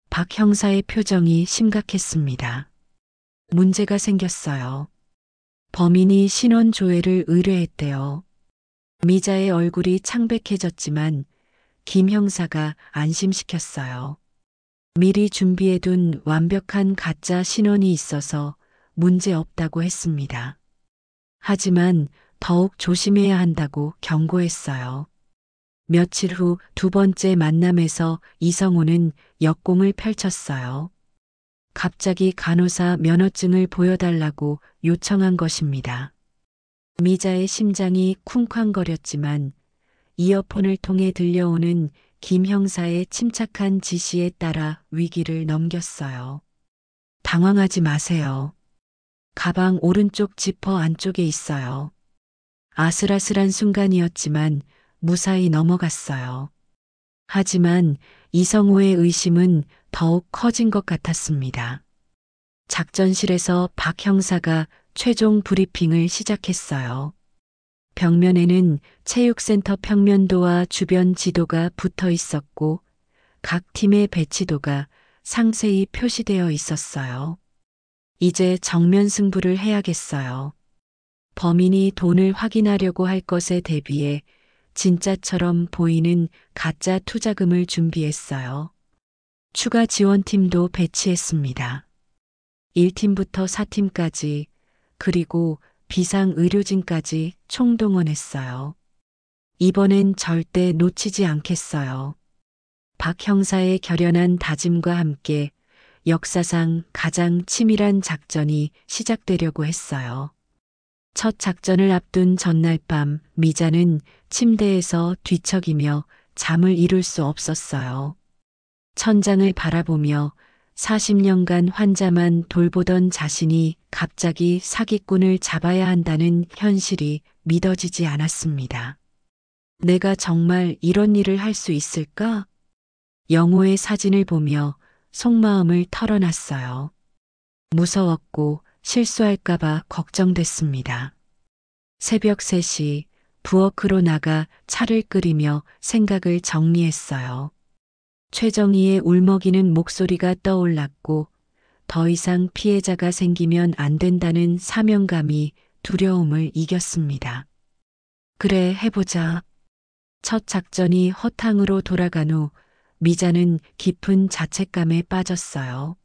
박 형사의 표정이 심각했습니다. 문제가 생겼어요. 범인이 신원조회를 의뢰했대요. 미자의 얼굴이 창백해졌지만 김 형사가 안심시켰어요. 미리 준비해둔 완벽한 가짜 신원이 있어서 문제 없다고 했습니다. 하지만 더욱 조심해야 한다고 경고했어요. 며칠 후 2번째 만남에서 이성우는 역공을 펼쳤어요. 갑자기 간호사 면허증을 보여달라고 요청한 것입니다. 미자의 심장이 쿵쾅거렸지만 이어폰을 통해 들려오는 김 형사의 침착한 지시에 따라 위기를 넘겼어요. 당황하지 마세요. 가방 오른쪽 지퍼 안쪽에 있어요. 아슬아슬한 순간이었지만 무사히 넘어갔어요. 하지만 이성우의 의심은 더욱 커진 것 같았습니다. 작전실에서 박 형사가 최종 브리핑을 시작했어요. 벽면에는 체육센터 평면도와 주변 지도가 붙어 있었고 각 팀의 배치도가 상세히 표시되어 있었어요. 이제 정면 승부를 해야겠어요. 범인이 돈을 확인하려고 할 것에 대비해 진짜처럼 보이는 가짜 투자금을 준비했어요. 추가 지원팀도 배치했습니다. 1팀부터 4팀까지 그리고 비상의료진까지 총동원했어요. 이번엔 절대 놓치지 않겠어요. 박 형사의 결연한 다짐과 함께 역사상 가장 치밀한 작전이 시작되려고 했어요. 첫 작전을 앞둔 전날 밤 미자는 침대에서 뒤척이며 잠을 이룰 수 없었어요. 천장을 바라보며 40년간 환자만 돌보던 자신이 갑자기 사기꾼을 잡아야 한다는 현실이 믿어지지 않았습니다. 내가 정말 이런 일을 할 수 있을까? 영호의 사진을 보며 속마음을 털어놨어요. 무서웠고 실수할까봐 걱정됐습니다. 새벽 3시 부엌으로 나가 차를 끓이며 생각을 정리했어요. 최정희의 울먹이는 목소리가 떠올랐고 더 이상 피해자가 생기면 안 된다는 사명감이 두려움을 이겼습니다. 그래, 해보자. 첫 작전이 허탕으로 돌아간 후 미자는 깊은 자책감에 빠졌어요.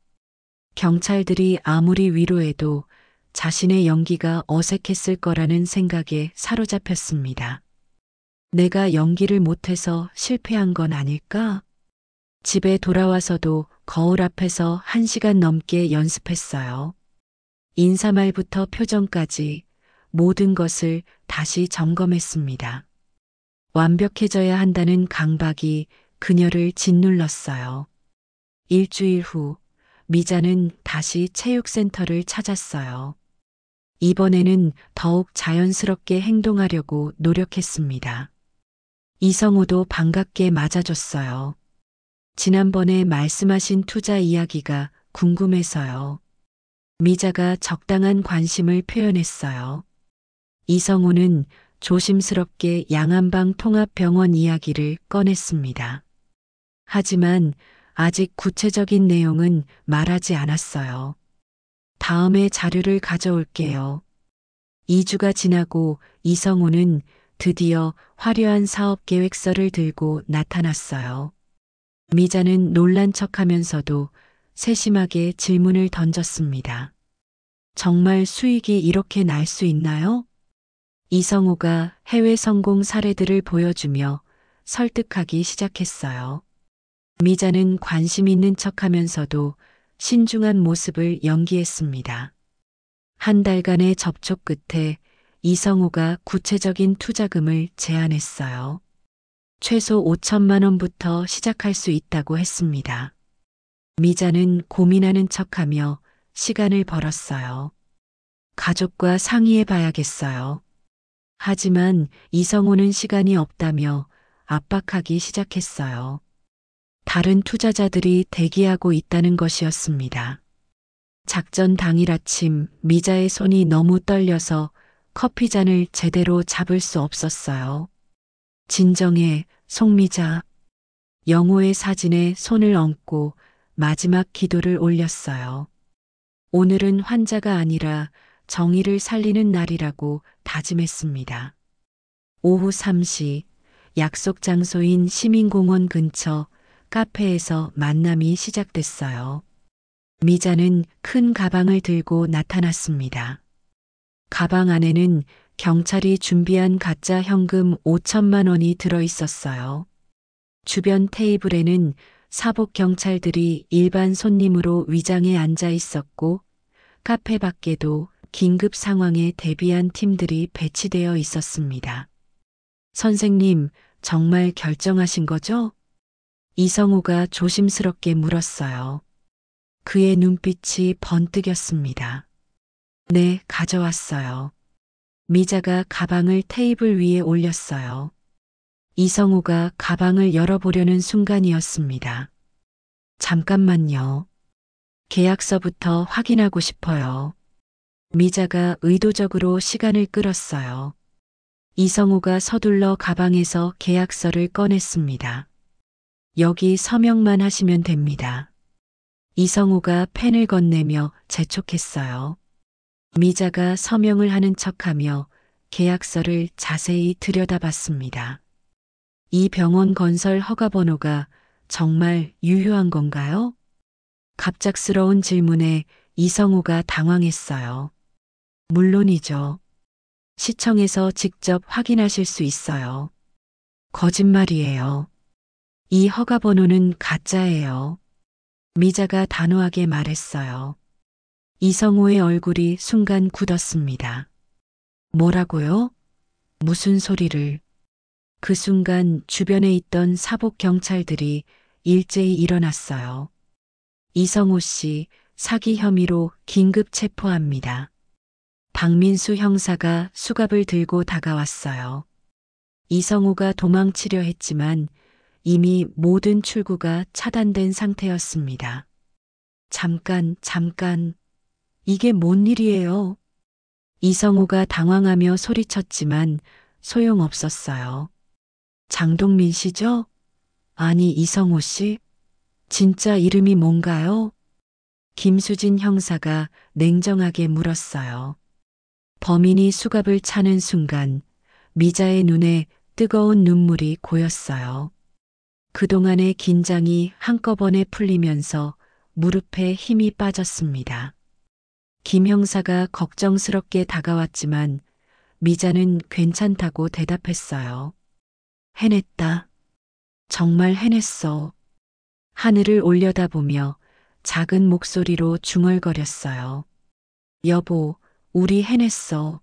경찰들이 아무리 위로해도 자신의 연기가 어색했을 거라는 생각에 사로잡혔습니다. 내가 연기를 못해서 실패한 건 아닐까? 집에 돌아와서도 거울 앞에서 1시간 넘게 연습했어요. 인사말부터 표정까지 모든 것을 다시 점검했습니다. 완벽해져야 한다는 강박이 그녀를 짓눌렀어요. 일주일 후 미자는 다시 체육센터를 찾았어요. 이번에는 더욱 자연스럽게 행동하려고 노력했습니다. 이성우도 반갑게 맞아줬어요. 지난번에 말씀하신 투자 이야기가 궁금해서요. 미자가 적당한 관심을 표현했어요. 이성우는 조심스럽게 양안방 통합병원 이야기를 꺼냈습니다. 하지만 아직 구체적인 내용은 말하지 않았어요. 다음에 자료를 가져올게요. 2주가 지나고 이성우는 드디어 화려한 사업 계획서를 들고 나타났어요. 미자는 놀란 척하면서도 세심하게 질문을 던졌습니다. 정말 수익이 이렇게 날 수 있나요? 이성우가 해외 성공 사례들을 보여주며 설득하기 시작했어요. 미자는 관심 있는 척하면서도 신중한 모습을 연기했습니다. 한 달간의 접촉 끝에 이성우가 구체적인 투자금을 제안했어요. 최소 5천만 원부터 시작할 수 있다고 했습니다. 미자는 고민하는 척하며 시간을 벌었어요. 가족과 상의해 봐야겠어요. 하지만 이성우는 시간이 없다며 압박하기 시작했어요. 다른 투자자들이 대기하고 있다는 것이었습니다. 작전 당일 아침 미자의 손이 너무 떨려서 커피잔을 제대로 잡을 수 없었어요. 진정해, 송미자. 영호의 사진에 손을 얹고 마지막 기도를 올렸어요. 오늘은 환자가 아니라 정의를 살리는 날이라고 다짐했습니다. 오후 3시 약속 장소인 시민공원 근처 카페에서 만남이 시작됐어요. 미자는 큰 가방을 들고 나타났습니다. 가방 안에는 경찰이 준비한 가짜 현금 5천만 원이 들어 있었어요. 주변 테이블에는 사복 경찰들이 일반 손님으로 위장해 앉아 있었고 카페 밖에도 긴급 상황에 대비한 팀들이 배치되어 있었습니다. 선생님, 정말 결정하신 거죠? 이성우가 조심스럽게 물었어요. 그의 눈빛이 번뜩였습니다. 네, 가져왔어요. 미자가 가방을 테이블 위에 올렸어요. 이성우가 가방을 열어보려는 순간이었습니다. 잠깐만요. 계약서부터 확인하고 싶어요. 미자가 의도적으로 시간을 끌었어요. 이성우가 서둘러 가방에서 계약서를 꺼냈습니다. 여기 서명만 하시면 됩니다. 이성우가 펜을 건네며 재촉했어요. 미자가 서명을 하는 척하며 계약서를 자세히 들여다봤습니다. 이 병원 건설 허가번호가 정말 유효한 건가요? 갑작스러운 질문에 이성우가 당황했어요. 물론이죠. 시청에서 직접 확인하실 수 있어요. 거짓말이에요. 이 허가번호는 가짜예요. 미자가 단호하게 말했어요. 이성우의 얼굴이 순간 굳었습니다. 뭐라고요? 무슨 소리를? 그 순간 주변에 있던 사복 경찰들이 일제히 일어났어요. 이성우 씨, 사기 혐의로 긴급 체포합니다. 박민수 형사가 수갑을 들고 다가왔어요. 이성우가 도망치려 했지만 이미 모든 출구가 차단된 상태였습니다. 잠깐. 이게 뭔 일이에요? 이성우가 당황하며 소리쳤지만 소용없었어요. 장동민 씨죠? 아니, 이성우 씨? 진짜 이름이 뭔가요? 김수진 형사가 냉정하게 물었어요. 범인이 수갑을 차는 순간 미자의 눈에 뜨거운 눈물이 고였어요. 그동안의 긴장이 한꺼번에 풀리면서 무릎에 힘이 빠졌습니다. 김 형사가 걱정스럽게 다가왔지만 미자는 괜찮다고 대답했어요. 해냈다. 정말 해냈어. 하늘을 올려다보며 작은 목소리로 중얼거렸어요. 여보, 우리 해냈어.